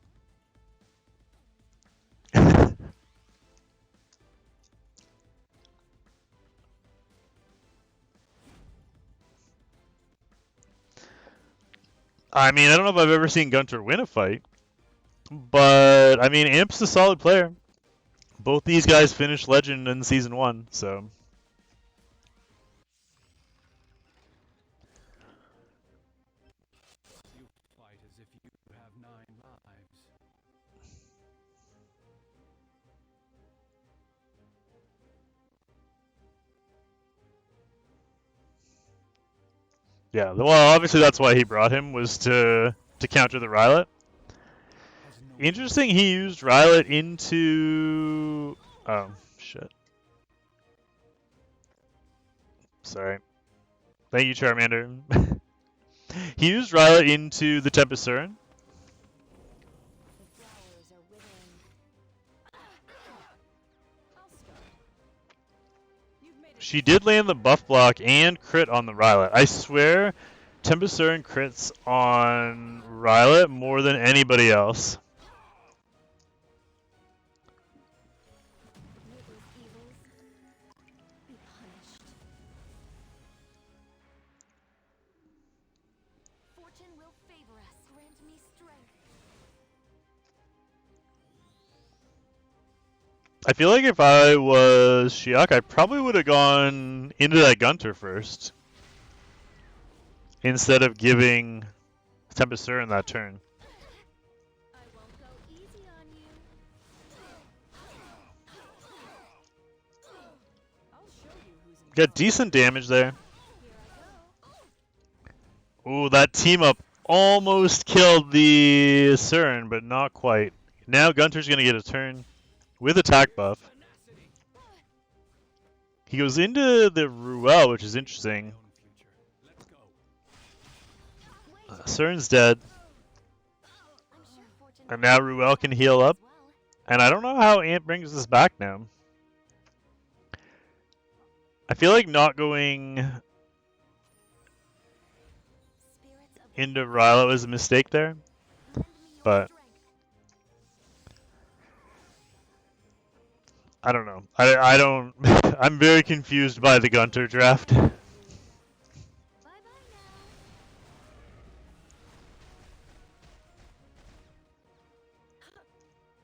I mean, I don't know if I've ever seen Gunter win a fight, but I mean, Amp's a solid player. Both these guys finished Legend in Season 1, so. You fight as if you have 9 lives. Yeah, well, obviously that's why he brought him, was to counter the Rylet. Has no Interesting, he used Rylet into... Oh, shit. Sorry. Thank you, Charmander. He used Rylet into the Tempest Surin. The flowers are withering. I'll start. You've made it. She did land the buff block and crit on the Rylet. I swear, Tempest Surin crits on Rylet more than anybody else. May those evils be punished. Fortune will favor us. Grant me strength. I feel like if I was Shiok, I probably would have gone into that Gunter first, instead of giving Tempest Surin that turn. I won't go easy on you. I'll show you who's in Got charge. decent damage there. Here I go. Ooh, that team up almost killed the Surin, but not quite. Now Gunter's gonna get a turn with attack buff. Tenacity. He goes into the Ruel, which is interesting. Own future. Let's go. Surin's dead, I'm sure Fortune and will now favor Ruel us can heal up. as well. And I don't know how Ant brings this back now. I feel like not going Spirits of the into Rilo was a mistake there, lend me your but strength. I don't know. I don't I'm very confused by the Gunter draft. Bye bye now.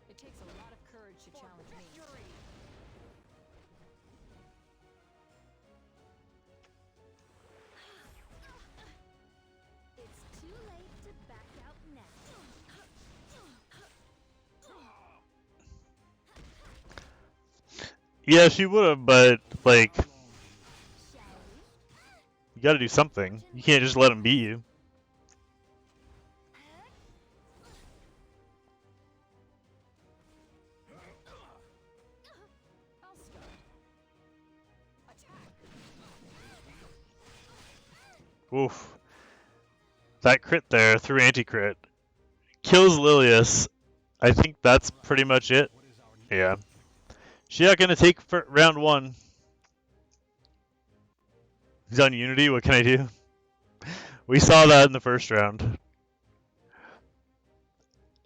It takes a lot of courage to challenge me. It's too late to back out now. Yeah, she would have, but like, Shall we? you got to do something. You can't just let him beat you. I'll start. Attack! Oof. That crit there through anti-crit kills Lilius. I think that's pretty much it. Yeah. Shiok gonna take for round 1. He's on Unity. What can I do? We saw that in the first round.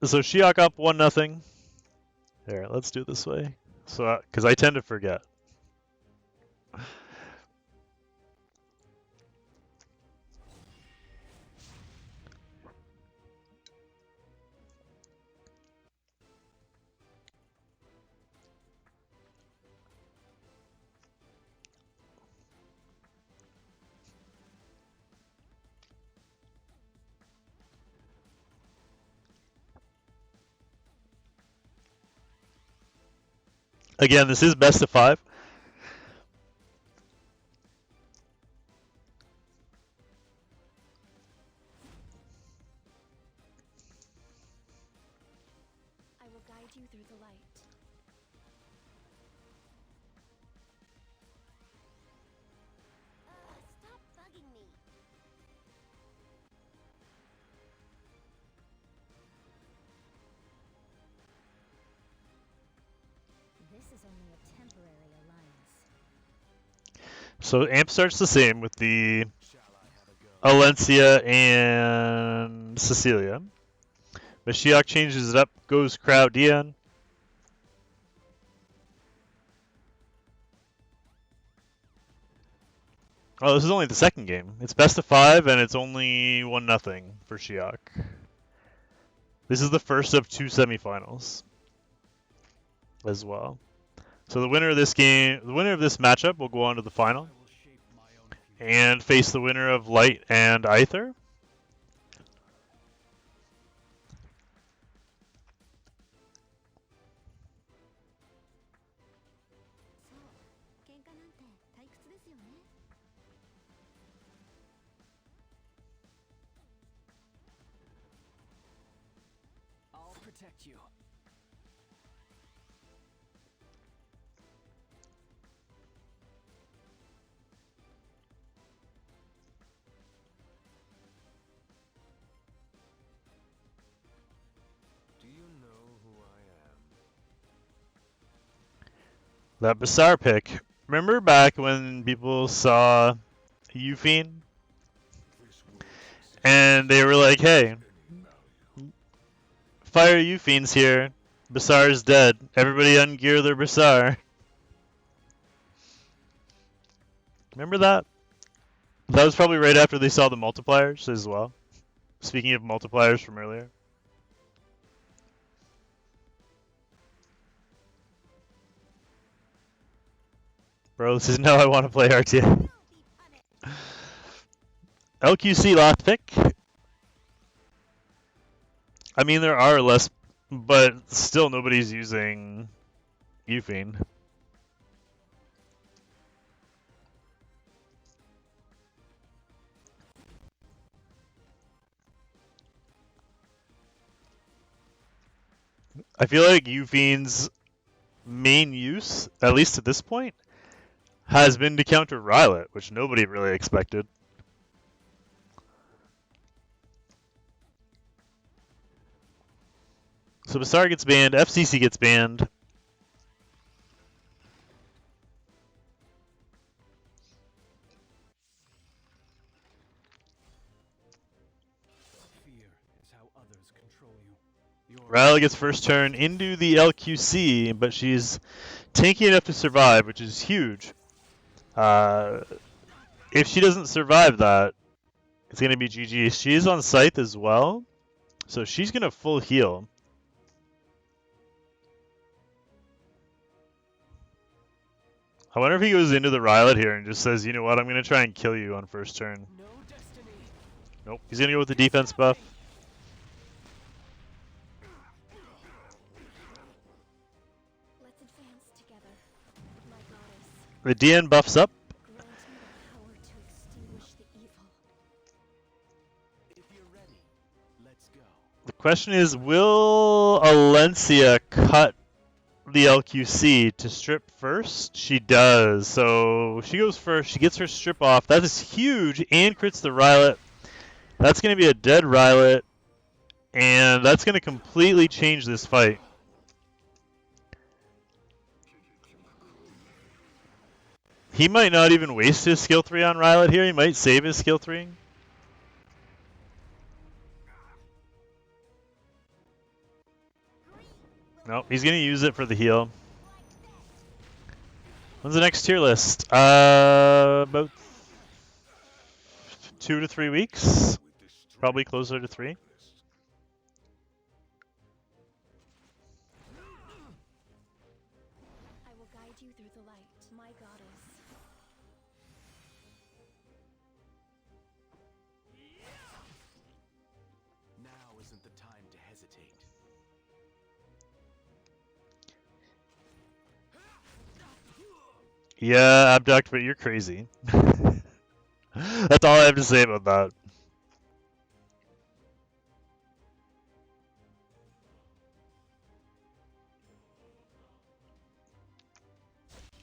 So Shiok up 1-0. There, let's do it this way. So, because I tend to forget. Again, this is best of 5. I will guide you through the light. Stop bugging me. This is only a temporary alliance. So Amp starts the same with the Alencia and Cecilia. But Shiok changes it up, goes Crowd Dian. Oh, this is only the second game. It's best of 5, and it's only 1-0 for Shiok. This is the first of 2 semifinals as well. So the winner of this game, the winner of this matchup will go on to the final and face the winner of Light and Aether. I'll protect you. Do you know who I am? That Bassar pick. Remember back when people saw Euphine and they were like, hey, fire Euphine's here. Bassar's dead. Everybody ungear their Bassar. Remember that? That was probably right after they saw the multipliers as well. Speaking of multipliers from earlier. Bro, this isn't how I want to play RTA. LQC last pick. I mean, there are less, but still nobody's using Euphine. I feel like Euphine's main use, at least at this point, has been to counter Rylet, which nobody really expected. So Bassar gets banned, FCC gets banned. Fear is how others control you. Rylet gets first turn into the LQC, but she's tanky enough to survive, which is huge. If she doesn't survive that, it's going to be GG. She is on Scythe as well, so she's going to full heal. I wonder if he goes into the Rylet here and just says, you know what, I'm going to try and kill you on first turn. No destiny. Nope, he's going to go with the defense buff. Let's advance together. My goddess, The DN buffs up. grant me the power to extinguish the evil. If you're ready, let's go. The question is, will Alencia cut the LQC to strip first? She does. So she goes first. She gets her strip off. That is huge and crits the Rylet. That's going to be a dead Rylet. And that's going to completely change this fight. He might not even waste his skill 3 on Rylet here. He might save his skill 3. Nope, he's going to use it for the heal. When's the next tier list? About 2 to 3 weeks. Probably closer to 3. I will guide you through the light. My goddess. Now isn't the time to hesitate. Yeah, abduct, but you're crazy. That's all I have to say about that.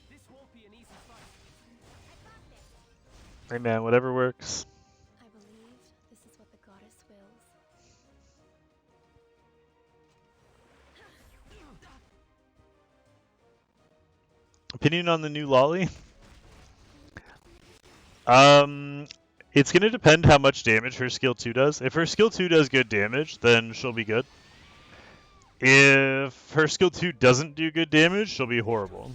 This won't be an easy fight. Hey man, whatever works. I believe this is what the goddess wills. Opinion on the new lolly? It's gonna depend how much damage her skill 2 does. If her skill 2 does good damage, then she'll be good. If her skill 2 doesn't do good damage, she'll be horrible.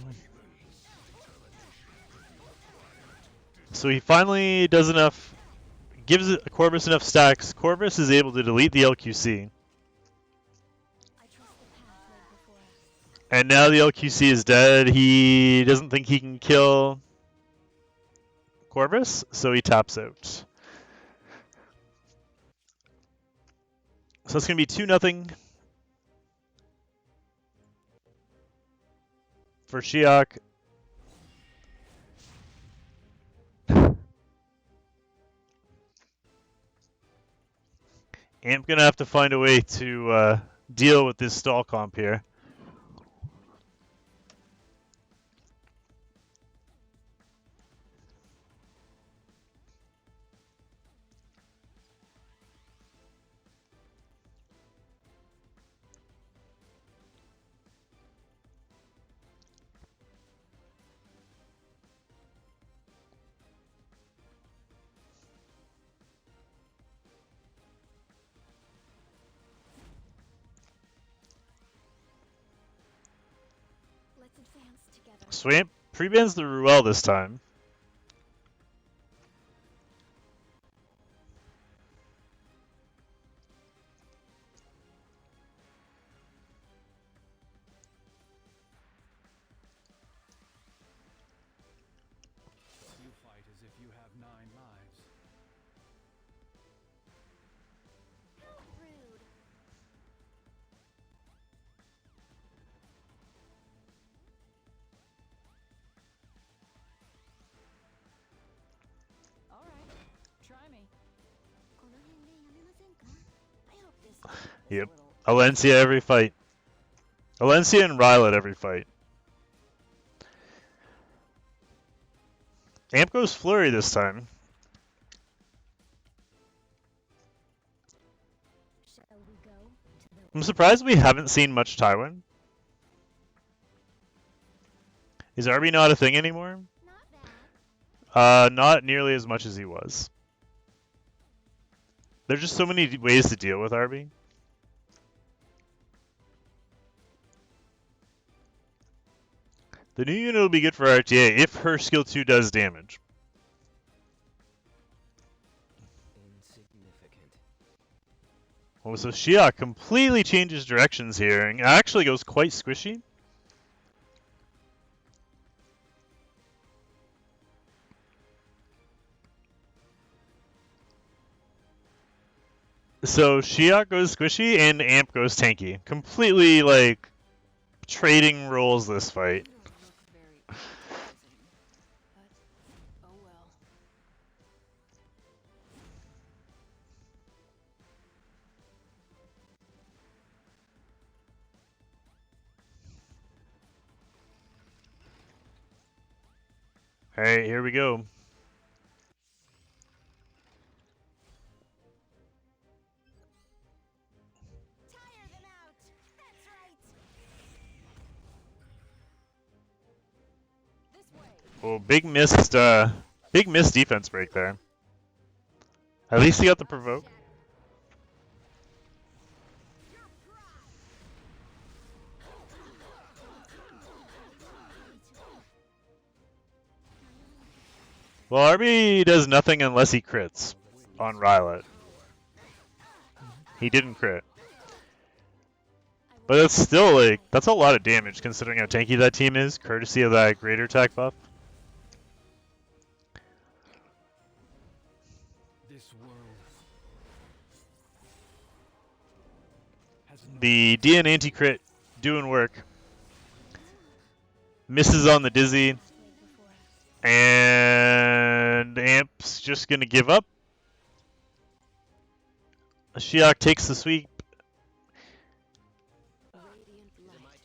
So he finally does enough, gives Corvus enough stacks. Corvus is able to delete the LQC. I trust the path laid before us. And now the LQC is dead. He doesn't think he can kill Corvus, so he taps out. So it's going to be 2-0 for Shiok. I'm going to have to find a way to deal with this stall comp here. Let's advance together. Swamp pre-bans the Ruel this time. You fight as if you have 9 lives. Rude. All right, try me. この辺でやめませんか? I hope this is Yep. a little Alencia every fight. Alencia and Rylet every fight. Amp goes Flurry this time. Shall we go to the I'm surprised we haven't seen much Tywin. Is Arby not a thing anymore? not bad. Not nearly as much as he was. There's just so many ways to deal with Arby. The new unit will be good for RTA if her skill 2 does damage. Insignificant. Oh, so Shiok completely changes directions here and actually goes quite squishy. So Shiok goes squishy and Amp goes tanky. Completely, like, trading roles this fight. You don't look very appetizing, but oh well. Alright, here we go. Tire them out. That's right. This way. Oh, big missed defense break there. At least he got the provoke. Well, Arby does nothing unless he crits on Rylet. He didn't crit. But it's still, like, that's a lot of damage considering how tanky that team is, courtesy of that greater attack buff. This world has no The DN anti-crit doing work. Misses on the Dizzy. And Amp's just going to give up. Shiok takes the sweep. Radiant light.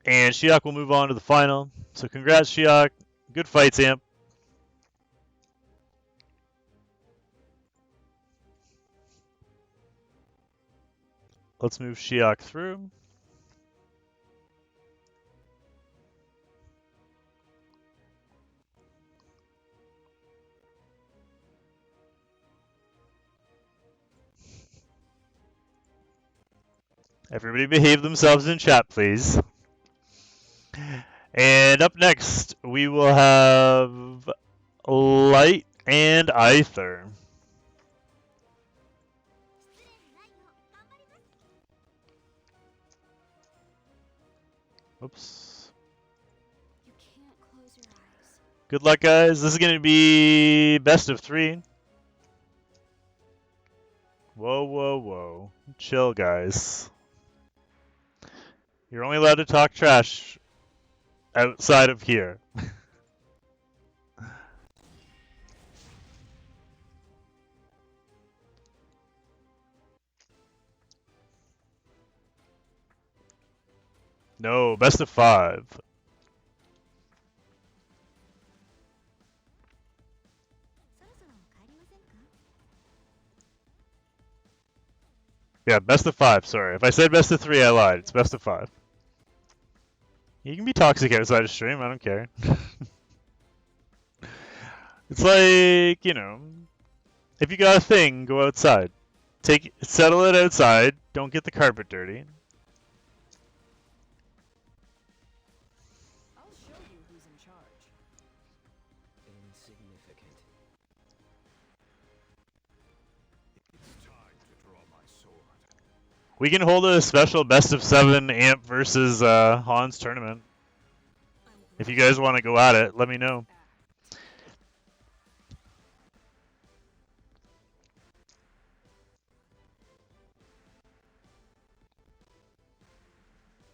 And Shiok will move on to the final. So congrats, Shiok. Good fights, Amp. Let's move Shiok through. Everybody behave themselves in chat, please. And up next, we will have Light and Aether. Oops. You can't close your eyes. Good luck, guys. This is going to be best of 3. Whoa, whoa, whoa. Chill, guys. You're only allowed to talk trash outside of here. No, best of 5. Yeah, best of 5, sorry. If I said best of 3, I lied. It's best of 5. You can be toxic outside of stream, I don't care. It's like, you know, if you got a thing, go outside. Settle it outside, don't get the carpet dirty. I'll show you who's in charge. insignificant. It's time to draw my sword. We can hold a special best of 7 Amp versus Hans tournament. If you guys want to go at it, let me know.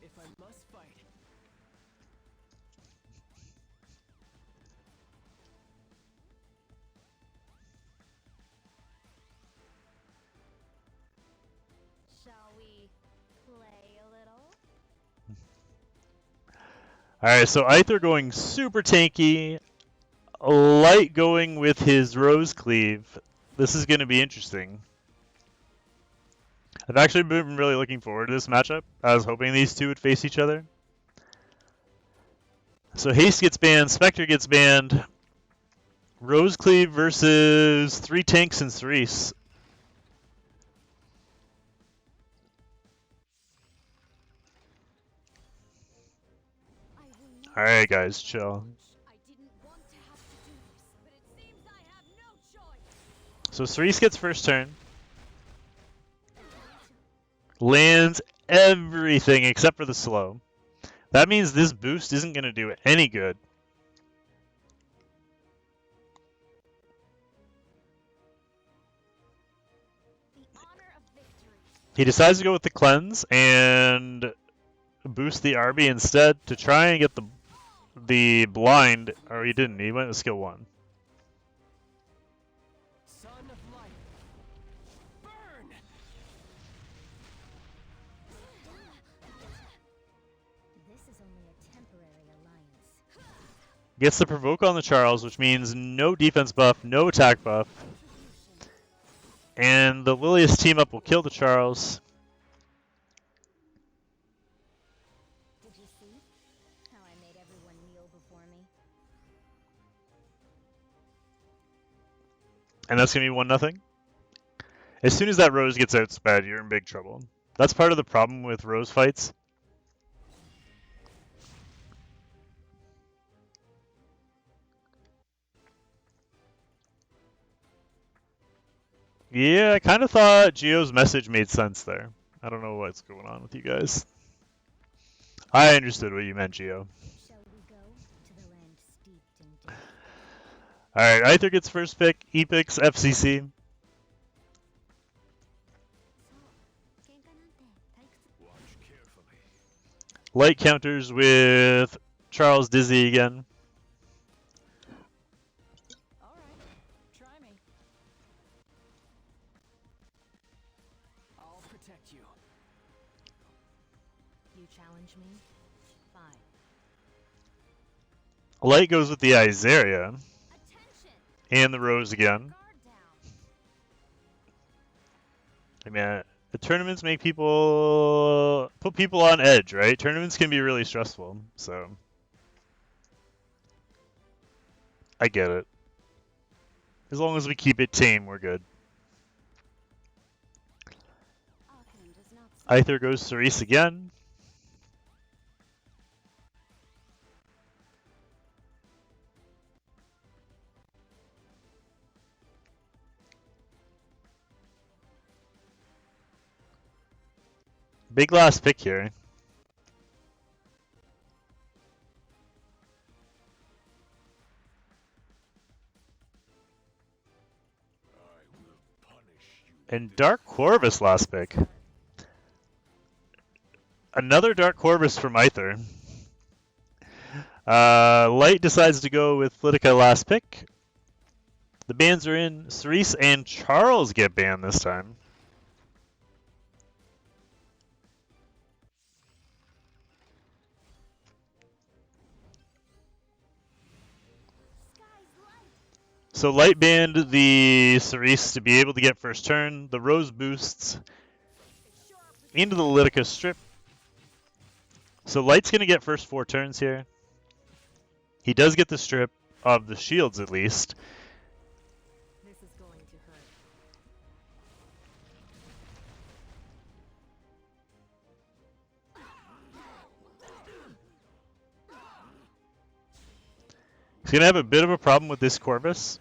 If I must fight, Shall we play a little? Alright, so Aether going super tanky. Light going with his Rose Cleave. This is going to be interesting. I've actually been really looking forward to this matchup. I was hoping these two would face each other. So Haste gets banned, Spectre gets banned. Rose Cleave versus 3 tanks and Threes. Alright, guys, chill. I didn't want to have to do this, but it seems I have no choice. So Cerise gets first turn. Lands everything except for the slow. That means this boost isn't going to do any good. The honor of victory. He decides to go with the cleanse and boost the RB instead to try and get the blind. Or he didn't. He went with skill 1. Son of light. Burn! This is only a temporary alliance. Gets the provoke on the Charles, which means no defense buff, no attack buff. And the Lilius team up will kill the Charles. Did you see how I made everyone kneel before me? And that's going to be 1-0. As soon as that Rose gets outsped, you're in big trouble. That's part of the problem with Rose fights. Yeah, I kind of thought Geo's message made sense there. I don't know what's going on with you guys. I understood what you meant, Geo. Shall we go to the land steeped in death? Alright, Aether gets first pick, Epix, FCC. Watch carefully. Light counters with Charles Dizzy again. All right. Try me. I'll protect you. You challenge me? Fine. Light goes with the Izaria Attention! and the Rose again. Guard down. I mean, the tournaments make people put people on edge, right? Tournaments can be really stressful, so I get it. As long as we keep it tame, we're good. Arcane does not Aether goes Cerise again. Big last pick here. I will punish you. And Dark Corvus last pick. Another Dark Corvus from Aether. Light decides to go with Litica last pick. The bans are in. Cerise and Charles get banned this time. sky's light. So Light banned the Cerise to be able to get first turn. The Rose boosts into the Litica strip. So Light's going to get first 4 turns here. He does get the strip of the shields at least. This is going to hurt. He's going to have a bit of a problem with this Corvus.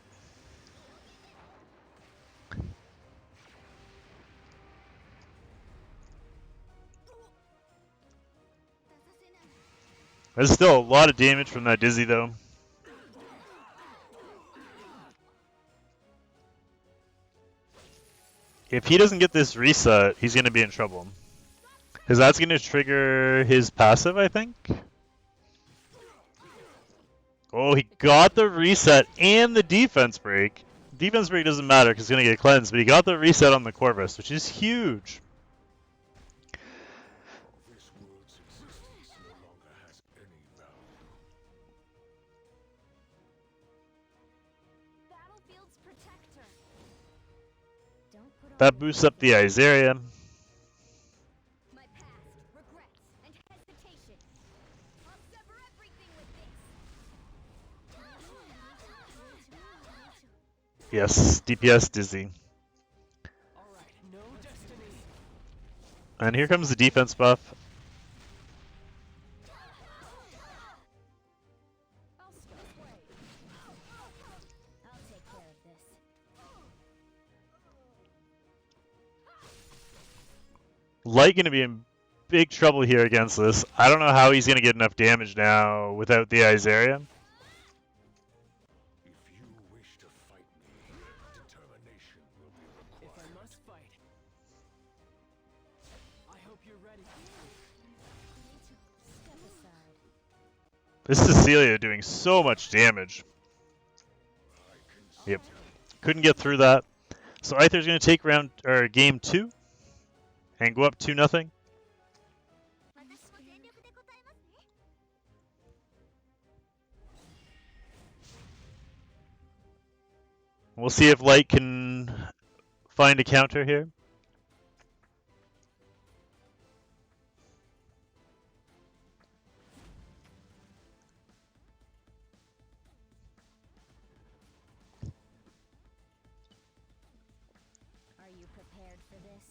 There's still a lot of damage from that Dizzy though. If he doesn't get this reset, he's going to be in trouble. Because that's going to trigger his passive, I think. Oh, he got the reset and the defense break. Defense break doesn't matter because he's going to get cleansed, but he got the reset on the Corvus, which is huge. This world's existence no longer has any value. Battlefield's protector. Don't put on That the boosts up the Izaria. My past, regrets, and hesitation. I'll sever everything with this. Yes, DPS Dizzy. All right. No destiny. And here comes the defense buff. Light going to be in big trouble here against this. I don't know how he's going to get enough damage now without the Izaria. If you wish to fight me, determination will be If required. I must fight, I hope you're ready. Step aside. This Cecilia doing so much damage. Yep. Couldn't get through that. So Aether's going to take game 2 and go up 2-0. We'll see if Light can find a counter here. Are you prepared for this?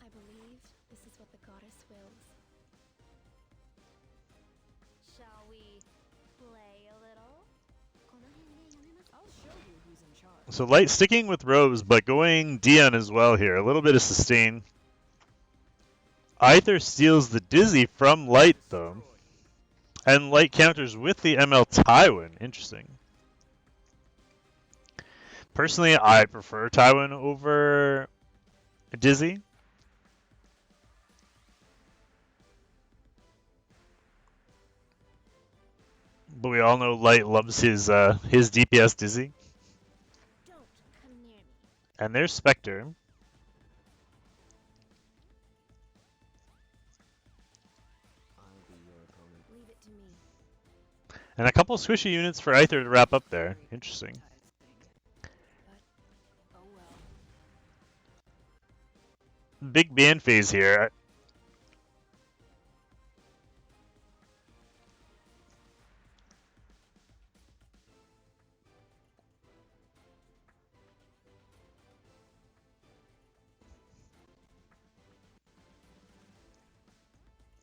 I believe this is what the goddess wills. Shall we play a little? I'll show you who's in charge. So Light sticking with Rose, but going Dion as well here. A little bit of sustain. Aether steals the Dizzy from Light, though. And Light counters with the ML Tywin. Interesting. Personally, I prefer Tywin over Dizzy. But we all know Light loves his DPS Dizzy. Don't come near me. And there's Spectre. I'll be your opponent. Leave it to me. And a couple squishy units for Aether to wrap up there. Interesting. But, oh well. Big ban phase here.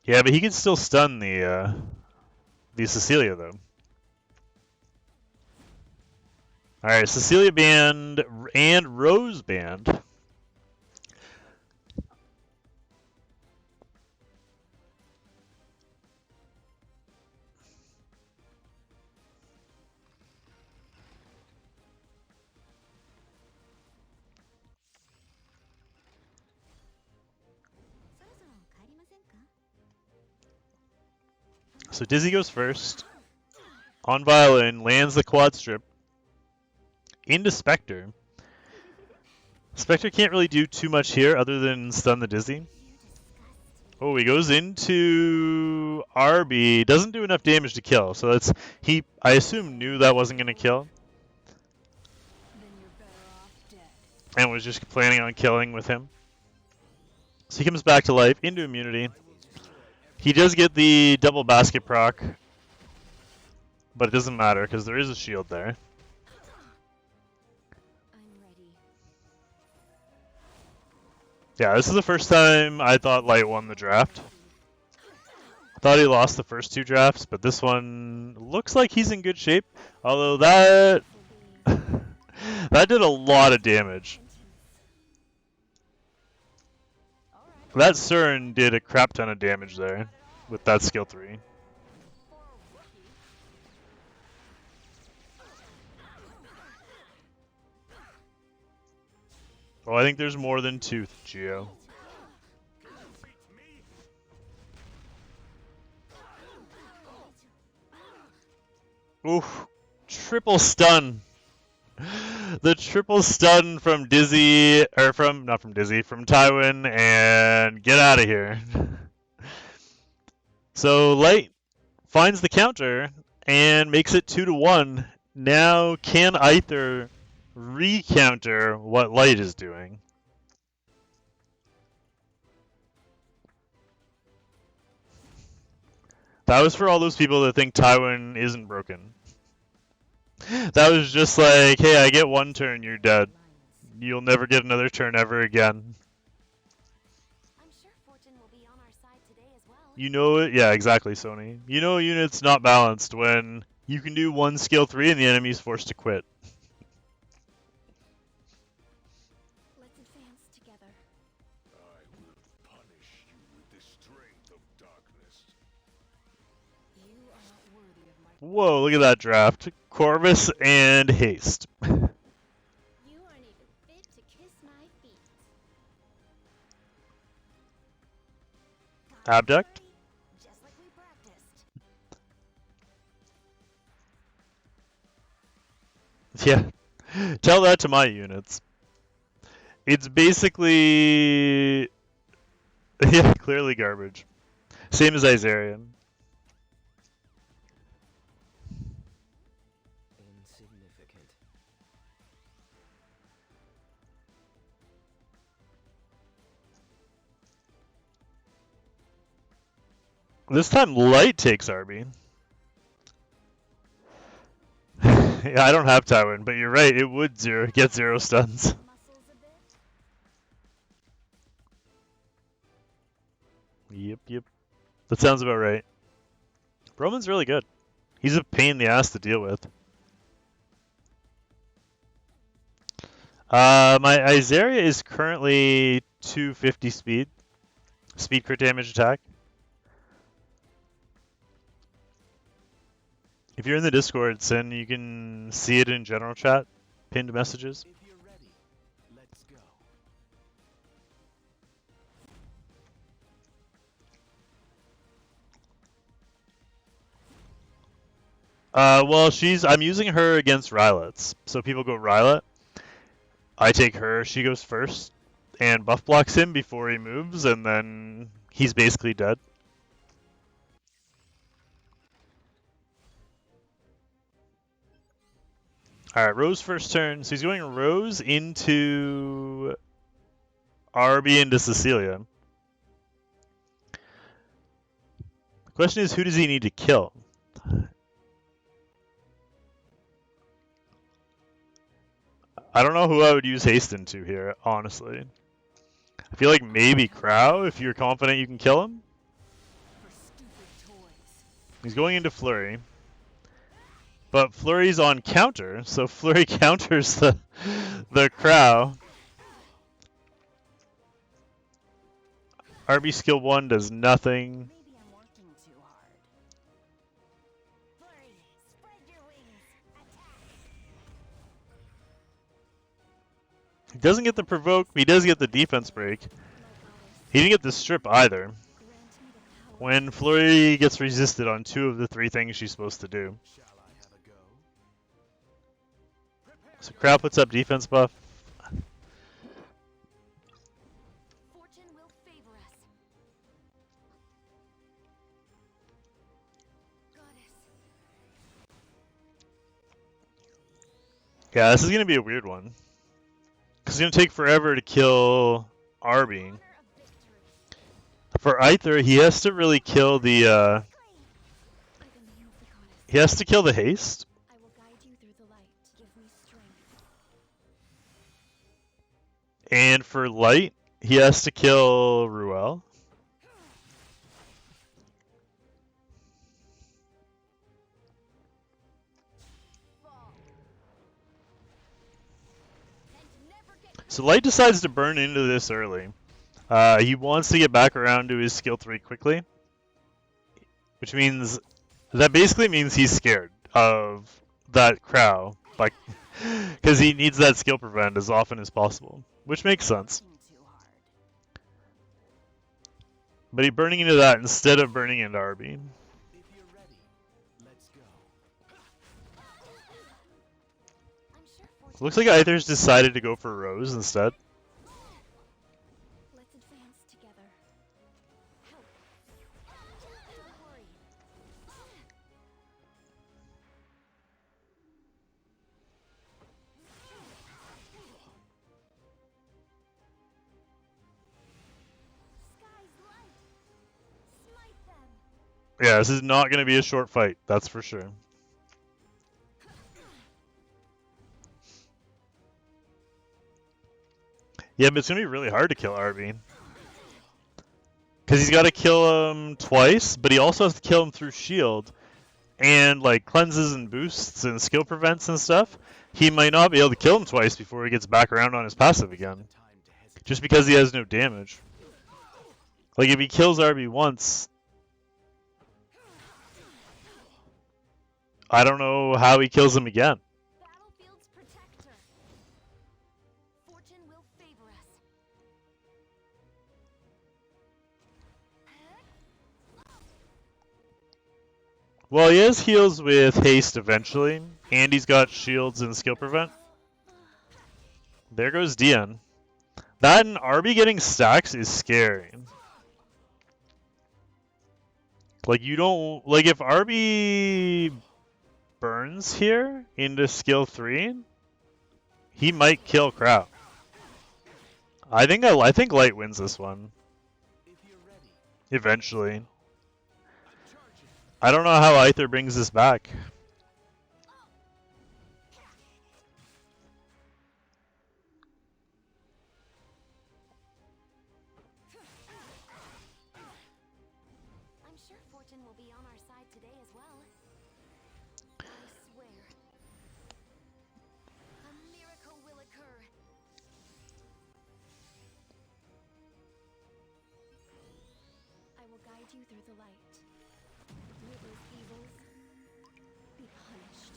Yeah, but he can still stun the Cecilia though. All right, Cecilia banned and Rose banned. So Dizzy goes first. On Violin, lands the quad strip into Spectre. Spectre can't really do too much here other than stun the Dizzy. Oh, he goes into RB. Doesn't do enough damage to kill. So that's I assume knew that wasn't going to kill. Then you're better off dead. And was just planning on killing with him. So he comes back to life into immunity. He does get the double basket proc. But it doesn't matter because there is a shield there. I'm ready. Yeah, this is the first time I thought Light won the draft. I thought he lost the first 2 drafts, but this one looks like he's in good shape. Although that that did a lot of damage. That Cern did a crap ton of damage there with that skill 3. Oh, I think there's more than 2, Geo. Oof. Triple stun. The triple stun from Dizzy, or not from Dizzy, from Tywin, and get out of here. So Light finds the counter and makes it 2-1. Now can Aether re-counter what Light is doing? That was for all those people that think Tywin isn't broken. That was just like, hey, I get 1 turn, you're dead. You'll never get another turn ever again. I'm sure fortune will be on our side today as well. You know it? Yeah, exactly, Sony. You know a unit's not balanced when you can do 1 skill 3 and the enemy's forced to quit. Whoa, look at that draft. Corvus and Haste. You aren't even fit to kiss my feet. Got it, Abduct? Flurry? Just like we practiced. Yeah. Tell that to my units. It's basically... Yeah, clearly garbage. Same as Isarian. Insignificant. This time Light takes Arby. Yeah, I don't have Tywin, but you're right, it would get 0 stuns. Muscles a bit. Yep. That sounds about right. Roman's really good. He's a pain in the ass to deal with. My Izaria is currently 250 speed. Speed crit damage attack. If you're in the Discord, Sin, you can see it in general chat, pinned messages. If you're ready, let's go. Well, I'm using her against Rylets. So people go Rylet. I take her, she goes first, and buff blocks him before he moves, and then he's basically dead. Alright, Rose first turn. So he's going Rose into Arby into Cecilia. The question is, who does he need to kill? I don't know who I would use haste into here, honestly. I feel like maybe Crow, if you're confident you can kill him. For stupid toys. He's going into Flurry. But Flurry's on counter, so Flurry counters the Crow. RB skill 1 does nothing. Maybe I'm working too hard. Flurry, spread your wings. Attack. He doesn't get the provoke, he does get the defense break. He didn't get the strip either. Grant me the power. When Flurry gets resisted on 2 of the 3 things she's supposed to do. Shall I have a go? So Crow puts up defense buff. Fortune will favor us. Goddess. Yeah, this is going to be a weird one. Because it's going to take forever to kill Arby. Honor of victory. For Aether, he has to really kill the, By the name of the goddess, he has to kill the haste. I will guide you through the light. Give me strength. And for Light, he has to kill Ruel. Fall. And never get So Light decides to burn into this early. He wants to get back around to his skill 3 quickly. Which means, that basically means he's scared of that Crow. Like, because he needs that skill prevent as often as possible. Which makes sense. working too hard. But he's burning into that instead of burning into Arby. If you're ready, let's go. I'm sure fortune. Looks like Aether's decided to go for Rose instead. Let's advance together. Help. Don't worry. Sky's light. Smite them. Yeah, this is not going to be a short fight, that's for sure. Yeah, but it's going to be really hard to kill Arby. Because he's got to kill him twice, but he also has to kill him through shield. And, like, cleanses and boosts and skill prevents and stuff. He might not be able to kill him twice before he gets back around on his passive again. Time to hesitate. Just because he has no damage. Like, if he kills Arby once... I don't know how he kills him again. Battlefield's protector. Fortune will favor us. Well, he has heals with haste eventually, and he's got shields and skill prevent. There goes Dian. That and Arby getting stacks is scary. Like, you don't... Like, if Arby burns here into skill 3, he might kill Crow. I think Light wins this one. If you're ready, Eventually. I'm charging. I don't know how Aether brings this back. I'm sure Fortune will be on our side today as well. I swear. A miracle will occur. I will guide you through the light. River's evils be punished.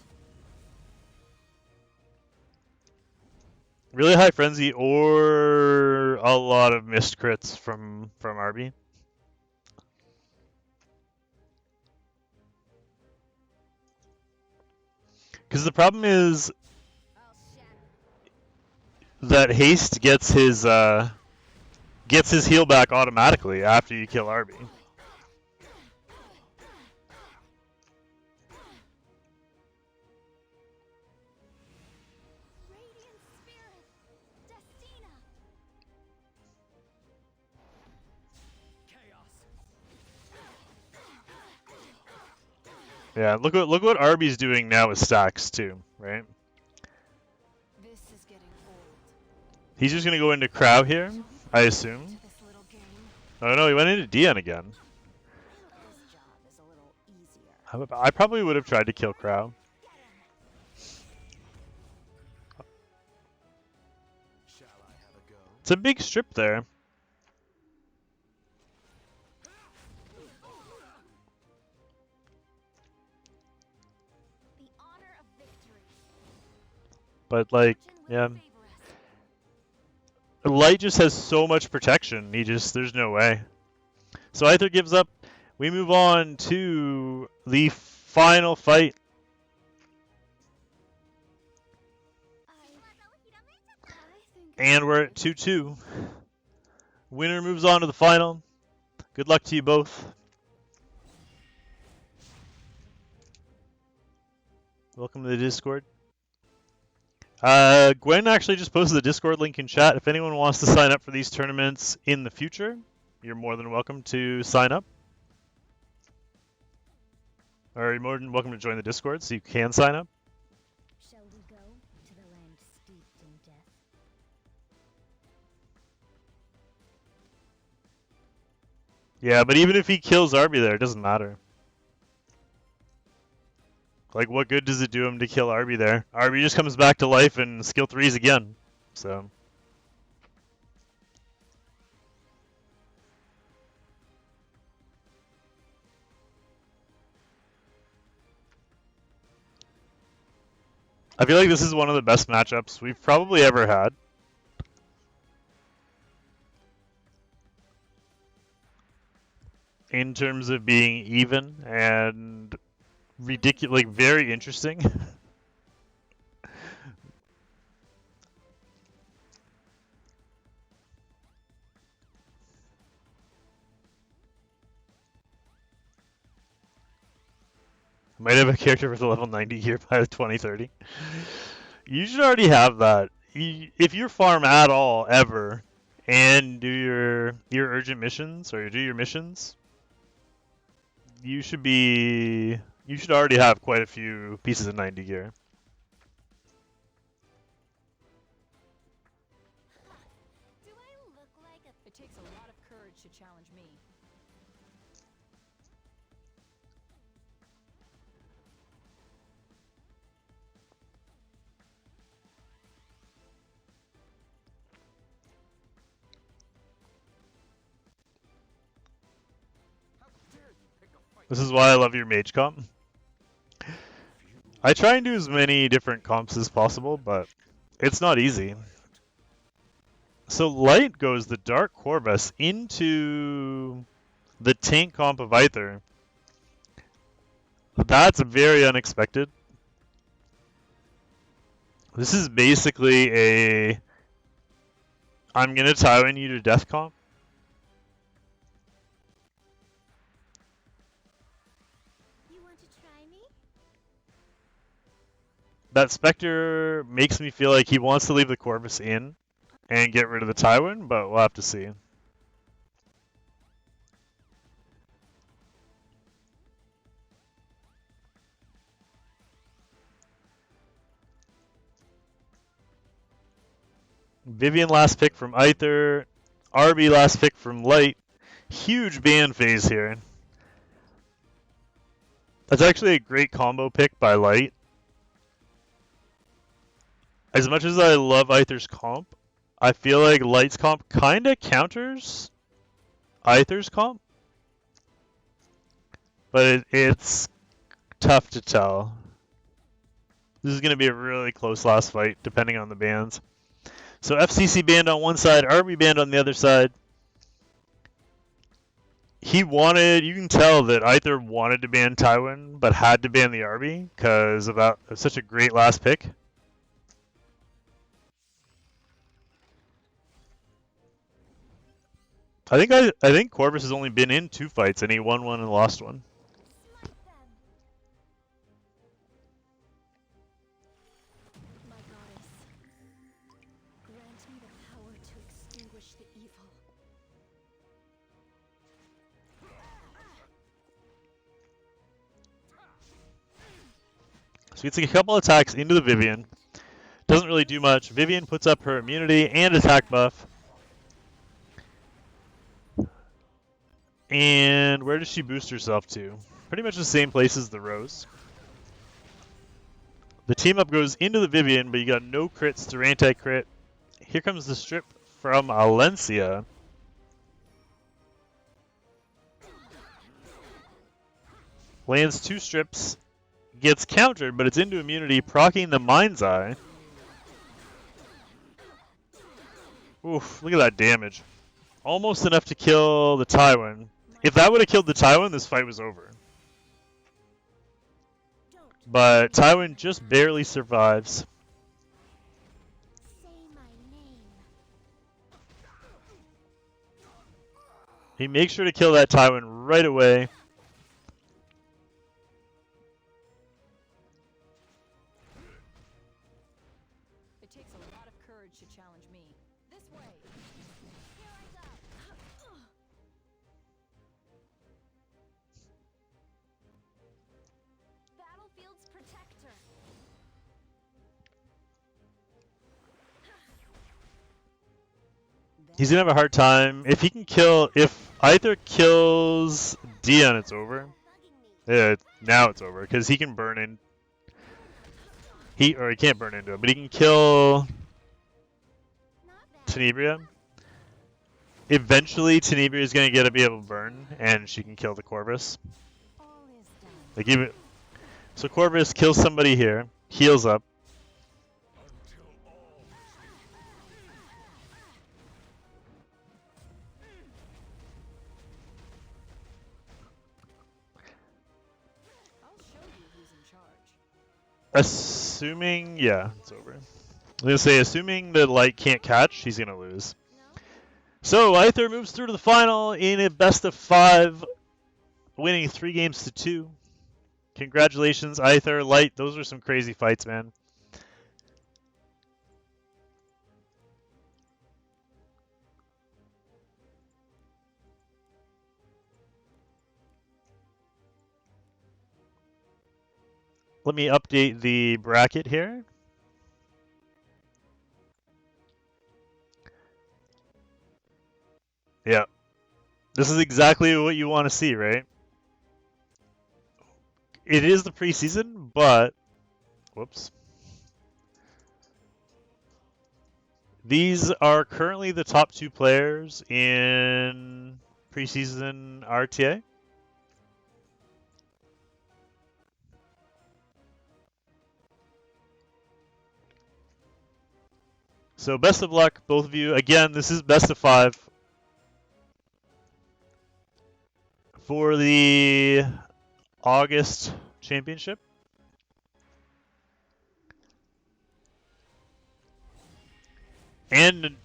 Really high frenzy or a lot of missed crits from Arby. Because the problem is I'll shatter. that haste gets his heal back automatically after you kill Arby. Radiant spirit. Destina. Chaos. Yeah, look what Arby's doing now with stacks too, right? This is getting old. He's just gonna go into Crow here, I assume. To this little game. Oh no, he went into Dian again. This job is a little easier. I probably would have tried to kill Crow. Shall I have a go? It's a big strip there. The honor of victory. But like, Fortune will yeah. favor us. Light just has so much protection. There's no way. So Aether gives up. We move on to the final fight. And we're at 2-2. Winner moves on to the final. Good luck to you both. Welcome to the Discord. Gwen actually just posted the Discord link in chat. If anyone wants to sign up for these tournaments in the future, you're more than welcome to sign up. Or you're more than welcome to join the Discord so you can sign up. Shall we go to the land steeped in death? Yeah, but even if he kills Arby there, it doesn't matter. Like, what good does it do him to kill Arby there? Arby just comes back to life and skill 3s again. So... I feel like this is one of the best matchups we've probably ever had. In terms of being even and ridiculous, like very interesting. Might have a character with a level 90 here by 2030. You should already have that. If you farm at all, ever, and do your urgent missions, or do your missions, you should already have quite a few pieces of 90 gear. Do I look like a... It takes a lot of courage to challenge me. How dare you pick a fight? This is why I love your mage comp. I try and do as many different comps as possible, but it's not easy. So Light goes the Dark Corvus into the tank comp of Aether. That's very unexpected. This is basically a I'm gonna Tywin you to death comp. You want to try me? That Spectre makes me feel like he wants to leave the Corvus in and get rid of the Tywin, but we'll have to see. Vivian last pick from Aether, RB last pick from Light. Huge ban phase here. That's actually a great combo pick by Light. As much as I love Aether's comp, I feel like Light's comp kinda counters Aether's comp. But it's tough to tell. This is going to be a really close last fight, depending on the bans. So FCC banned on one side, RB banned on the other side. He wanted, you can tell that Aether wanted to ban Tywin, but had to ban the RB because of that. It was such a great last pick. I think Corvus has only been in 2 fights, and he won one and lost one. Smite them. My goddess, grant me the power to extinguish the evil. So he gets a couple attacks into the Vivian. Doesn't really do much. Vivian puts up her immunity and attack buff. And where does she boost herself to? Pretty much the same place as the Rose. The team up goes into the Vivian, but you got no crits through anti-crit. Here comes the strip from Alencia. Lands 2 strips. Gets countered, but it's into immunity, proccing the Mind's Eye. Oof, look at that damage. Almost enough to kill the Tywin. If that would have killed the Tywin, this fight was over. But Tywin just barely survives. Say my name. He makes sure to kill that Tywin right away. It takes a lot of courage to challenge me. This way. Here I go. Battlefield's protector. He's gonna have a hard time. If he can kill, if Aether kills Dion, it's over. Bugging me. Yeah, now it's over because he can burn in. He can't burn into it, but he can kill Not bad. Tenebria. Eventually, Tenebria is gonna be able to burn, and she can kill the Corvus. All is done. Like even so, Corvus kills somebody here, heals up. Until all I'll show you who's in charge. Assuming, yeah, it's over. I'm gonna say, assuming the Light can't catch, he's gonna lose. No? So Aether moves through to the final in a best of 5, winning 3 games to 2. Congratulations, Aether, Light. Those were some crazy fights, man. Let me update the bracket here. Yeah. This is exactly what you want to see, right? It is the preseason, but whoops. These are currently the top 2 players in preseason RTA. So best of luck, both of you. Again, this is best of 5 for the August championship. And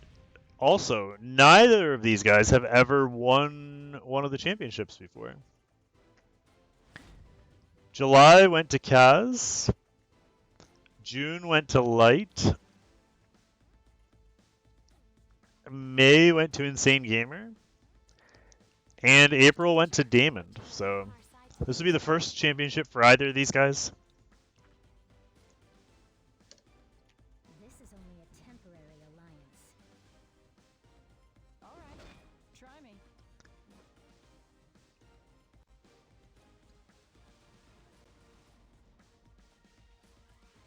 also, neither of these guys have ever won one of the championships before. July went to Kaz. June went to Light. May went to Insane Gamer. And April went to Damon. So this would be the first championship for either of these guys. This is only a temporary alliance. All right. Try me.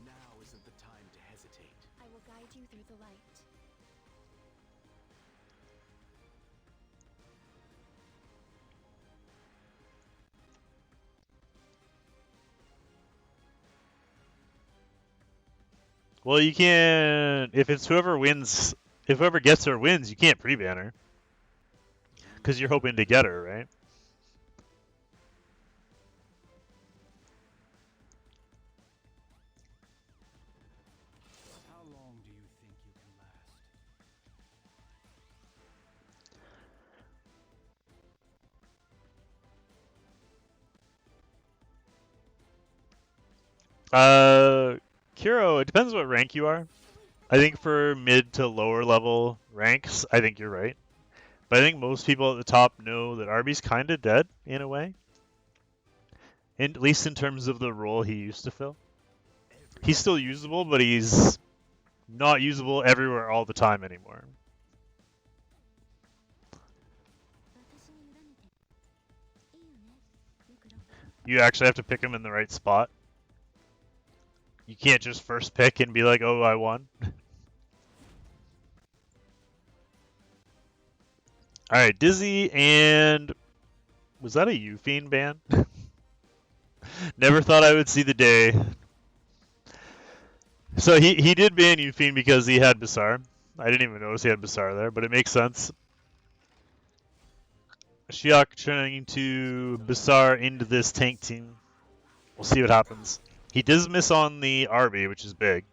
Now isn't the time to hesitate. I will guide you through the light. Well, you can't. If it's whoever wins, if whoever gets her wins, you can't pre-ban her. Because you're hoping to get her, right? How long do you think you can last? Kiro, it depends what rank you are. I think for mid to lower level ranks, I think you're right. But I think most people at the top know that Arby's kind of dead in a way. At least in terms of the role he used to fill. He's still usable, but he's not usable everywhere all the time anymore. You actually have to pick him in the right spot. You can't just first pick and be like, oh, I won. Alright, Dizzy and... Was that a Eufiend ban? Never thought I would see the day. So he did ban Eufiend because he had Basar. I didn't even notice he had Basar there, but it makes sense. Shiok trying to Basar into this tank team. We'll see what happens. He does miss on the RB, which is big.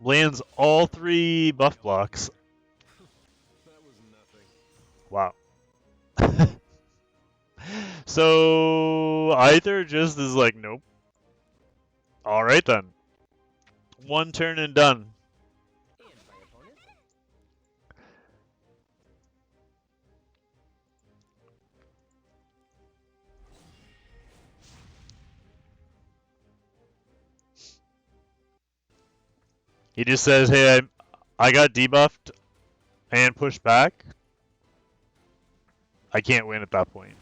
Lands all 3 buff blocks. That was nothing. Wow. So either just is like, nope. Alright then. 1 turn and done. And my opponent? He just says, hey, I got debuffed and pushed back. I can't win at that point.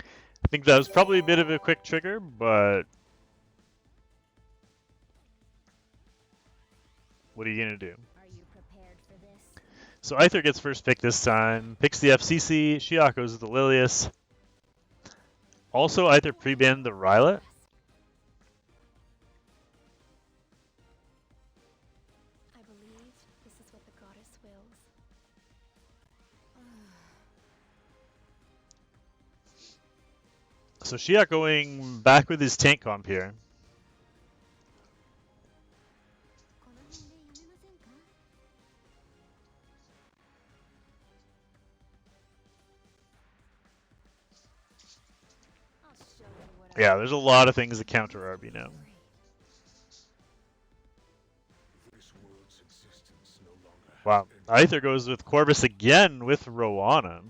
I think that was probably a bit of a quick trigger, but what are you going to do? Are you prepared for this? So Aether gets first pick this time, picks the FCC, Shiok goes with the Lilius. Also, Aether pre-banned the Rylet. I believe this is what the goddess wills. So Shiok going back with his tank comp here. I'll show you what I Yeah, there's a lot of things that counter RB now. This world's existence no longer has Wow. any Aether goes with Corvus again with Rowana.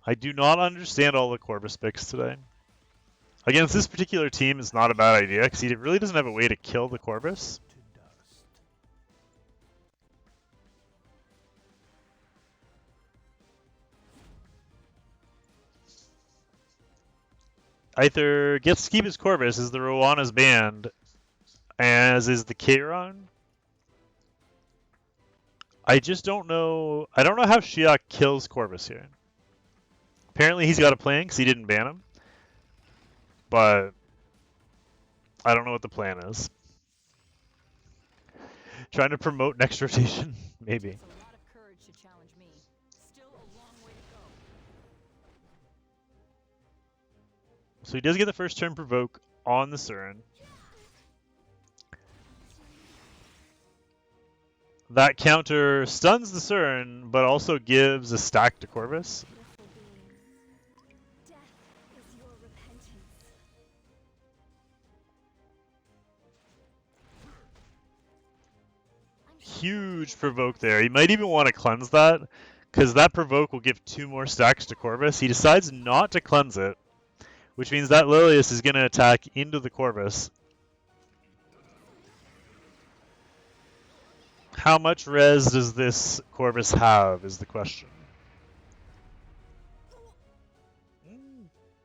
I do not understand all the Corvus picks today. Against this particular team, it's not a bad idea, because he really doesn't have a way to kill the Corvus. To dust. Aether gets to keep his Corvus as the Rowanna's banned, as is the Kairon. I just don't know. I don't know how Shiok kills Corvus here. Apparently he's got a plan because he didn't ban him. but I don't know what the plan is. Trying to promote next rotation, maybe. Takes a lot of courage to challenge me. Still a long way to go. So he does get the first turn provoke on the Surin. That counter stuns the Surin, but also gives a stack to Corvus. Pitiful beings. Death is your repentance. Huge provoke there. He might even want to cleanse that, because that provoke will give 2 more stacks to Corvus. He decides not to cleanse it, which means that Lilius is going to attack into the Corvus. How much res does this Corvus have is the question.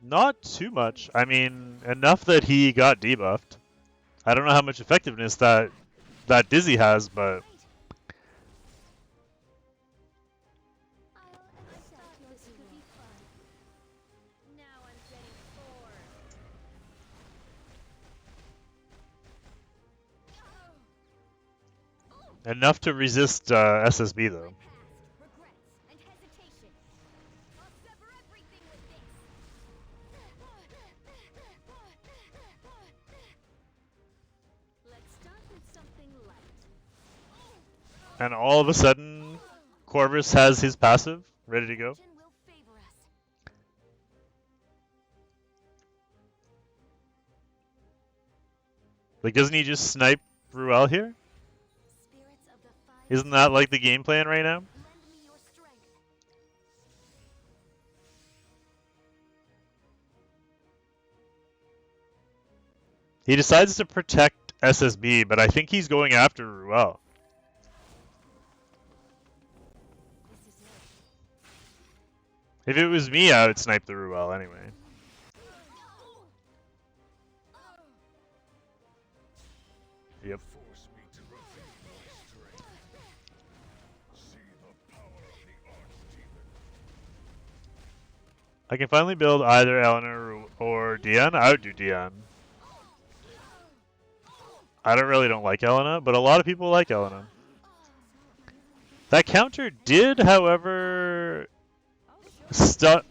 Not too much. I mean, enough that he got debuffed. I don't know how much effectiveness that Dizzy has, but I'll accept this could be fun. Now I'm getting bored. enough to resist SSB though. Regrets and hesitation. I'll sever everything with this. Let's start with something light. And all of a sudden, Corvus has his passive ready to go. Fortune will favor us. Like, doesn't he just snipe Ruel here? Spirits of the five Isn't that like the game plan right now? lend me your strength. He decides to protect SSB, but I think he's going after Ruel. This is it. If it was me, I would snipe the Ruel anyway. Yep. Force me to reveal my strength. See the power of the Archdemon. I can finally build either Eleanor or Dion. I would do Dion. I don't like Elena, but a lot of people like Elena. That counter did, however, stun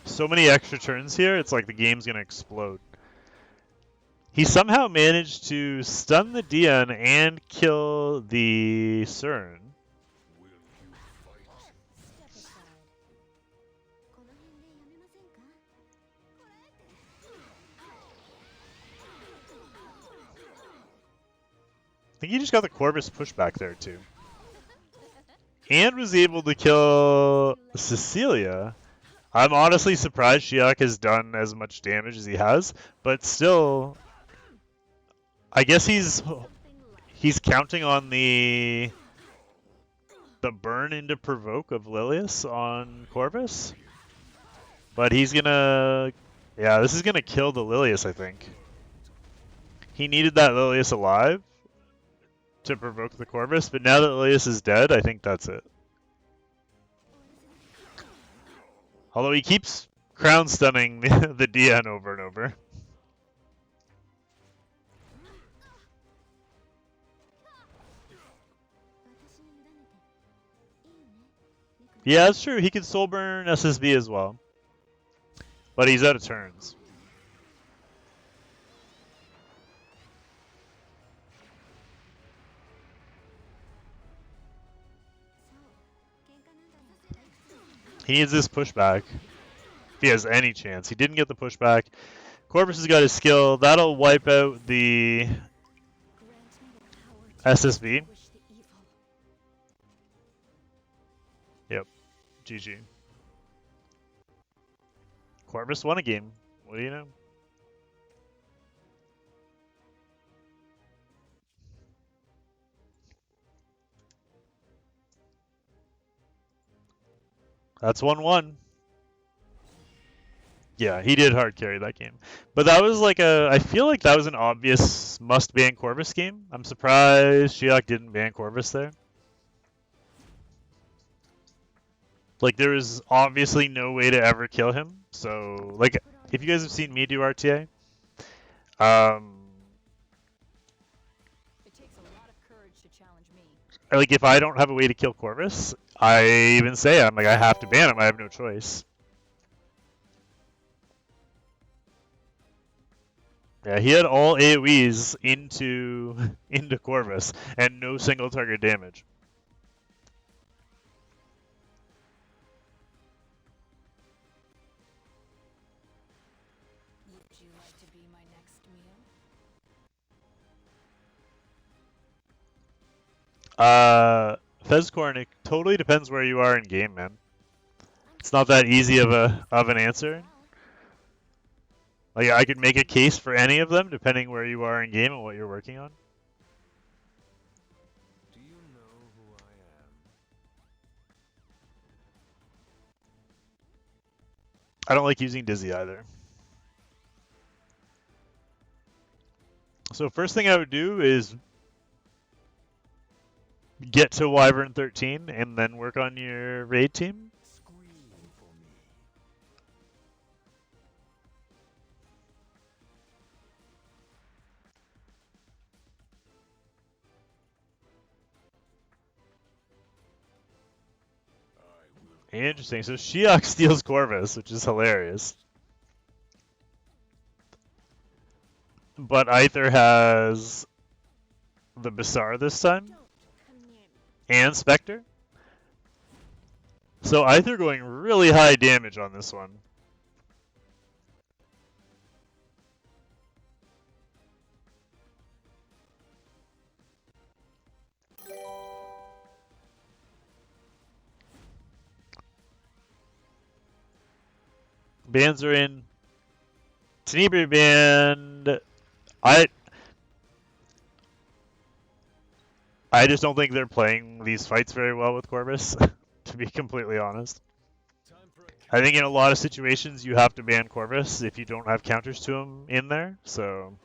so many extra turns here, it's like the game's gonna explode. He somehow managed to stun the Dion and kill the Cern. Will you fight? Step aside. この辺でやめませんか? I think he just got the Corvus pushback there too. And was able to kill Cecilia. I'm honestly surprised Shiok has done as much damage as he has, but still, I guess he's counting on the burn into provoke of Lilius on Corvus. But he's gonna, yeah, this is gonna kill the Lilius, I think. He needed that Lilius alive to provoke the Corvus, but now that Lilius is dead, I think that's it. Although he keeps crown stunning the Dion over and over. Yeah, that's true. He can soul burn SSB as well. But he's out of turns. He needs this pushback. If he has any chance. He didn't get the pushback. Corvus has got his skill. That'll wipe out the SSB. Yep. GG. Corvus won a game. What do you know? That's 1-1. Yeah, he did hard carry that game. But that was like I feel like that was an obvious must ban Corvus game. I'm surprised Shiok didn't ban Corvus there. Like, there was obviously no way to ever kill him. So, like, if you guys have seen me do RTA, um, It takes a lot of courage to challenge me. like if I don't have a way to kill Corvus, I even say I'm like I have to ban him. I have no choice. Yeah, he had all AoEs into into Corvus and no single target damage. Would you like to be my next meal? Fezcorn, it totally depends where you are in game, man. It's not that easy of an answer. Like I could make a case for any of them depending where you are in game and what you're working on. Do you know who I am? I don't like using Dizzy either. So first thing I would do is get to Wyvern 13 and then work on your raid team. Scream for me. I will. Interesting. So Shiok steals Corvus, which is hilarious. But Aether has the Basar this time Don't come near me. and Spectre. So Aether going really high damage on this one. Bans are in. Tenebri banned. I just don't think they're playing these fights very well with Corvus, to be completely honest. Time for a I think in a lot of situations you have to ban Corvus if you don't have counters to him in there, so...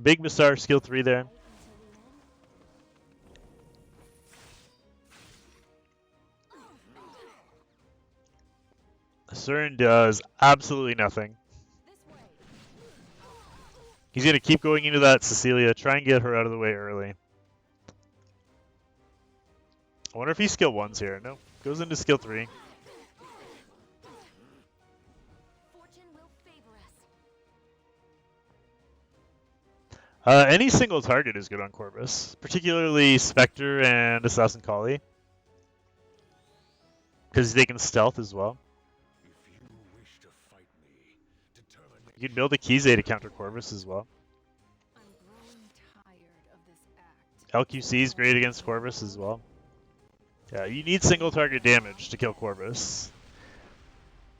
Big Basar, skill 3 there. Fight until the end. Cern does absolutely nothing. This way. He's going to keep going into that Cecilia, try and get her out of the way early. I wonder if he skill 1's here. No, goes into skill 3. Fortune will favor us. Any single target is good on Corvus, particularly Spectre and Assassin Collie, because they can stealth as well. If you wish to fight me, determination. You can build a Kize to counter Corvus as well. I'm growing tired of this act. LQC is great against Corvus as well. Yeah, you need single target damage to kill Corvus.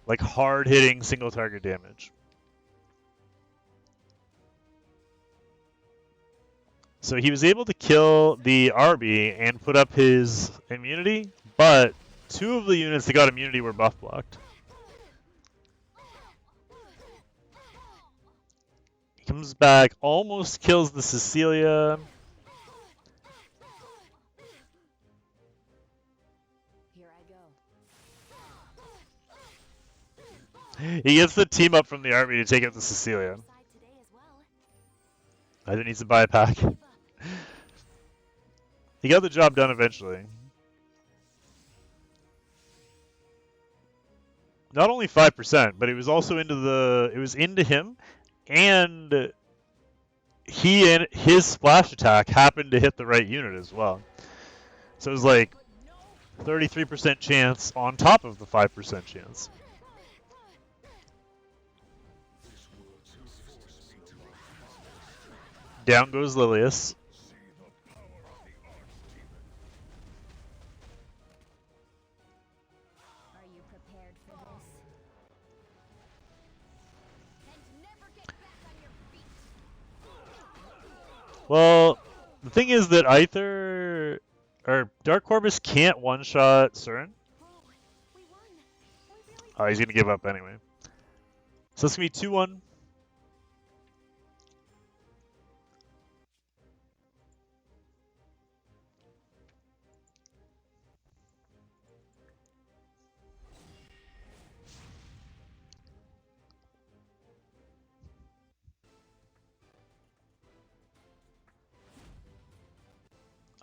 Like hard hitting single target damage. So he was able to kill the RB and put up his immunity, but 2 of the units that got immunity were buff blocked. He comes back, almost kills the Cecilia. Here I go. He gets the team up from the RB to take out the Cecilia. Side today as well. Either needs to buy a pack. He got the job done eventually. Not only 5%, but it was also into him, and he and his splash attack happened to hit the right unit as well. So it was like 33% chance on top of the 5% chance. This world's force me to my Down goes Lilius. see the power of the archdemon. Are you prepared for this? And never get back on your feet. Well, the thing is that Aether or Dark Corvus can't one-shot Cern. Oh, we won. We really Oh, he's gonna give up anyway. So it's gonna be 2-1.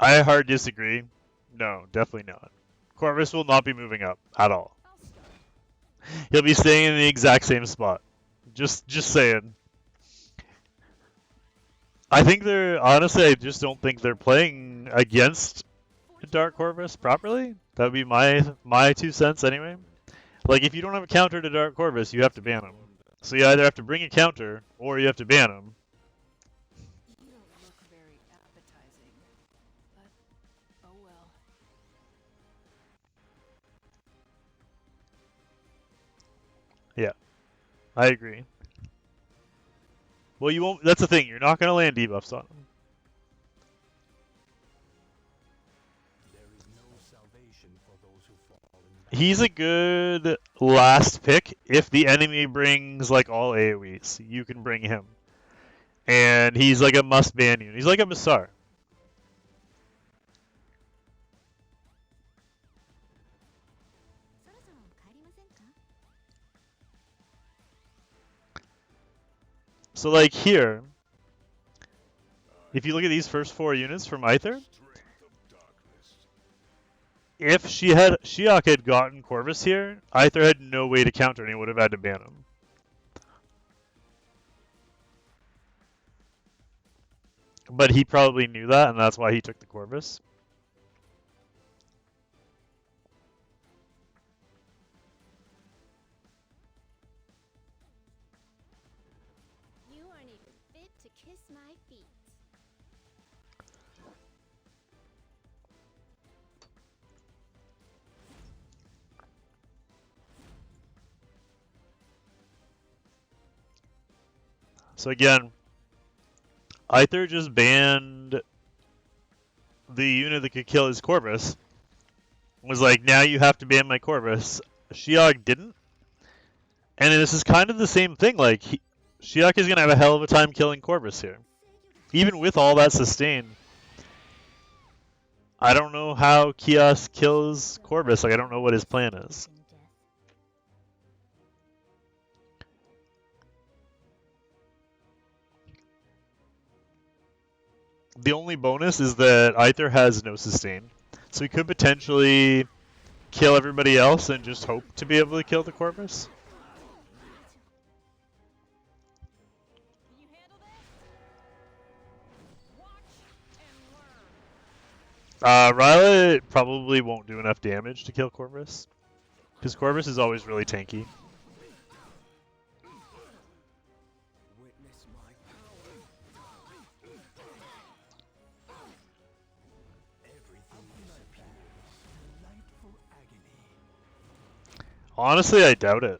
I hard disagree. No, definitely not. Corvus will not be moving up at all. I'll start. He'll be staying in the exact same spot. Just saying. I think they're honestly. I just don't think they're playing against Dark Corvus properly. That would be my 2 cents anyway. Like if you don't have a counter to Dark Corvus, you have to ban him. So you either have to bring a counter or you have to ban him. You don't look very appetizing. But, oh well. Yeah, I agree. Well, you won't. That's the thing. You're not going to land debuffs on him. There is no salvation for those who fall in He's a good last pick if the enemy brings like all AoEs. You can bring him, and he's like a must ban unit. He's like a Massar. So like here, if you look at these first 4 units from Aether, strength of darkness. if Shiok had gotten Corvus here, Aether had no way to counter and he would have had to ban him. But he probably knew that, and that's why he took the Corvus. You aren't even fit to kiss my feet. So again, Aether just banned the unit that could kill his Corvus. Was like, now you have to ban my Corvus. Shiok didn't. And this is kind of the same thing. Like, Shiok is going to have a hell of a time killing Corvus here. Even with all that sustain. I don't know how Kios kills Corvus. Like, I don't know what his plan is. The only bonus is that Aether has no sustain. So he could potentially kill everybody else and just hope to be able to kill the Corvus. Can you handle this? Watch and learn. Ryla probably won't do enough damage to kill Corvus. Because Corvus is always really tanky. Witness my power. Everything disappears. Delightful agony. Honestly, I doubt it.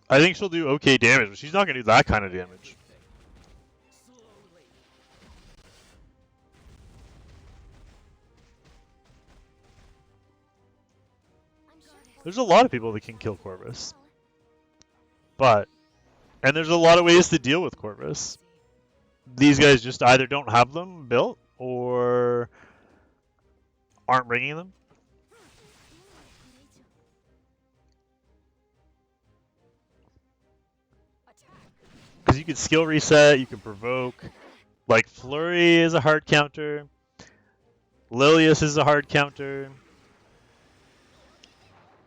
I think she'll do okay damage, but she's not going to do that kind of damage. Slowly. I'm sure There's a lot of people that can kill Corvus. And there's a lot of ways to deal with Corvus. These guys just either don't have them built or aren't bringing them. Attack. Because you can skill reset, you can provoke. Like Flurry is a hard counter. Lilius is a hard counter.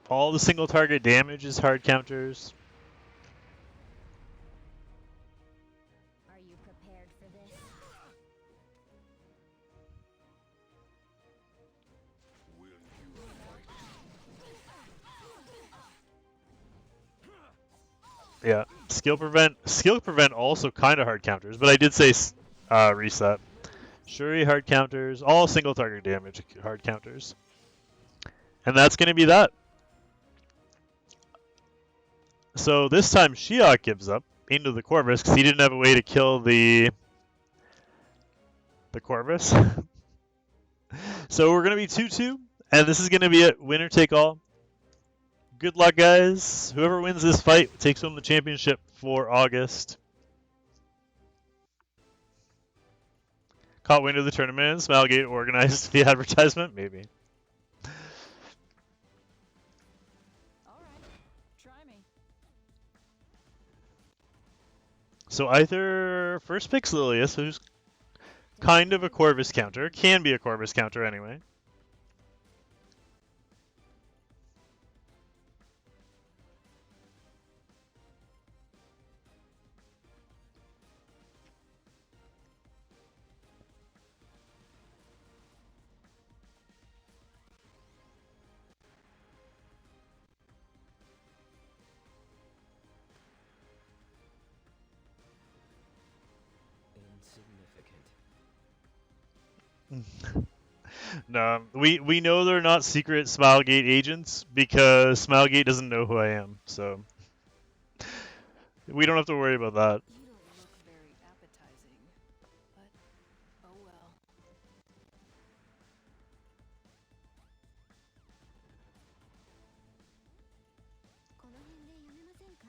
All the single target damage is hard counters. Are you prepared for this? Will you fight? Yeah, skill prevent also kind of hard counters, but I did say reset. Shuri hard counters, all single target damage hard counters, and that's going to be that. So this time Shiok gives up into the Corvus because he didn't have a way to kill the Corvus. So we're going to be 2-2, and this is going to be it, winner take all. Good luck, guys. Whoever wins this fight takes home the championship for August. Caught wind of the tournament. Smilegate organized the advertisement, maybe. Alright. Try me. So either first pick's Lilius, who's kind of a Corvus counter, can be a Corvus counter anyway. Insignificant. No, we know they're not secret Smilegate agents because Smilegate doesn't know who I am, so we don't have to worry about that. You don't look very appetizing, but oh well. この辺でやめませんか？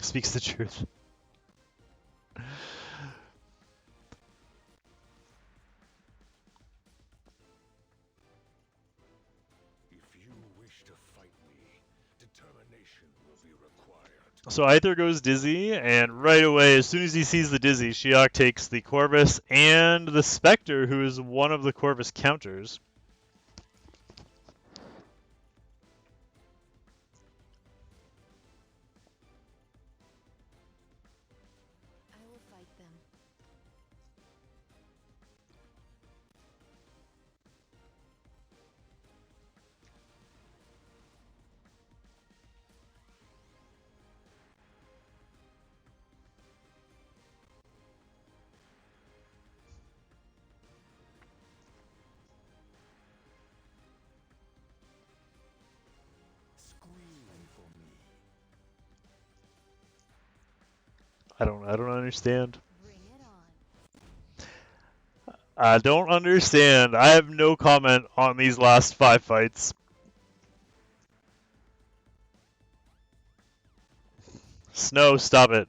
Speaks the truth. If you wish to fight me, determination will be required. So Aether goes Dizzy, and right away, as soon as he sees the Dizzy, Shiok takes the Corvus and the Spectre, who is one of the Corvus counters. I will fight them. Scream for me. I don't understand. Bring it on. I don't understand. I have no comment on these last 5 fights. Snow, stop it.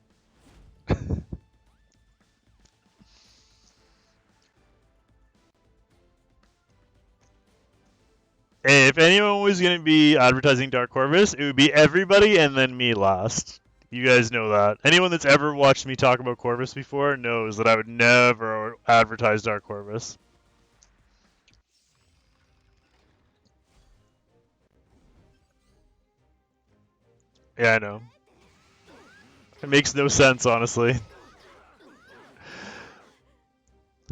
Hey, if anyone was going to be advertising Dark Corvus, it would be everybody and then me last. You guys know that. Anyone that's ever watched me talk about Corvus before knows that I would never advertise Dark Corvus. Yeah, I know. It makes no sense, honestly.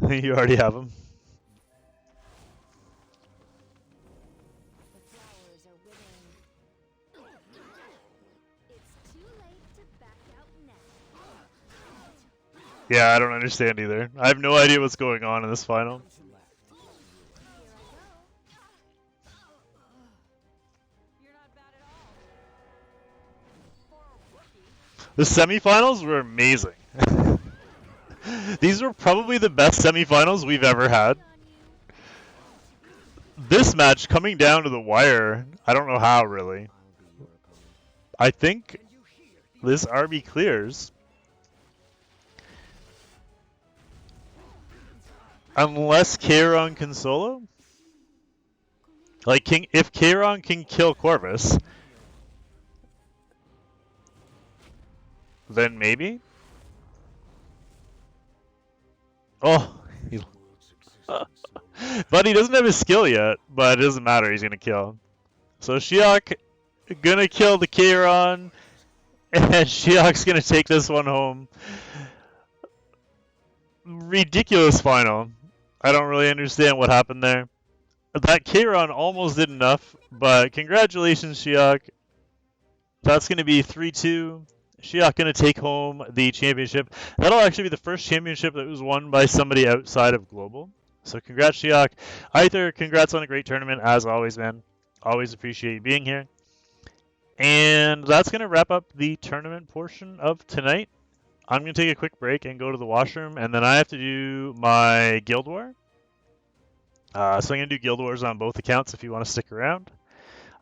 You already have them. The flowers are withering. It's too late to back out now. Yeah, I don't understand either. I have no idea what's going on in this final. Here I go. You're not bad at all. For a rookie. The semifinals were amazing. These were probably the best semifinals we've ever had. On you. This match coming down to the wire, I don't know how really. I'll be your opponent. I think Can you hear the this RB clears. Unless Kairon can solo? Like, if Kairon can kill Corvus, then maybe? Oh, World's existence slowly but he doesn't have his skill yet, but it doesn't matter, he's gonna kill. So Shiok gonna kill the Kairon, and Shiok's gonna take this one home. Ridiculous final. I don't really understand what happened there. That Kairon almost did enough, but congratulations, Shiok. That's going to be 3-2. Shiok going to take home the championship. That'll actually be the first championship that was won by somebody outside of Global. So congrats, Shiok. Either congrats on a great tournament, as always, man. Always appreciate you being here. And that's going to wrap up the tournament portion of tonight. I'm going to take a quick break and go to the washroom, and then I have to do my Guild War. So I'm going to do Guild Wars on both accounts if you want to stick around.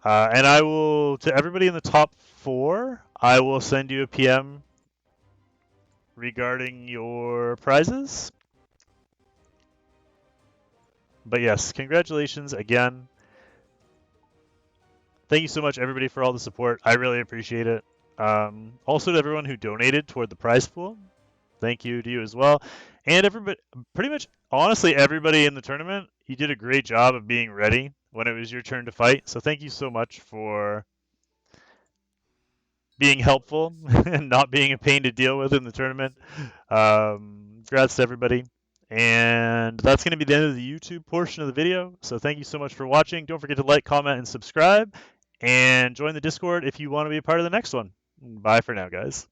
And I will, to everybody in the top 4, I will send you a PM regarding your prizes. But yes, congratulations again. Thank you so much, everybody, for all the support. I really appreciate it. Also, to everyone who donated toward the prize pool, thank you to you as well. And everybody, pretty much, honestly, everybody in the tournament, you did a great job of being ready when it was your turn to fight. So thank you so much for being helpful and not being a pain to deal with in the tournament. Congrats to everybody. And that's going to be the end of the YouTube portion of the video. So thank you so much for watching. Don't forget to like, comment, and subscribe. And join the Discord if you want to be a part of the next one. Bye for now, guys.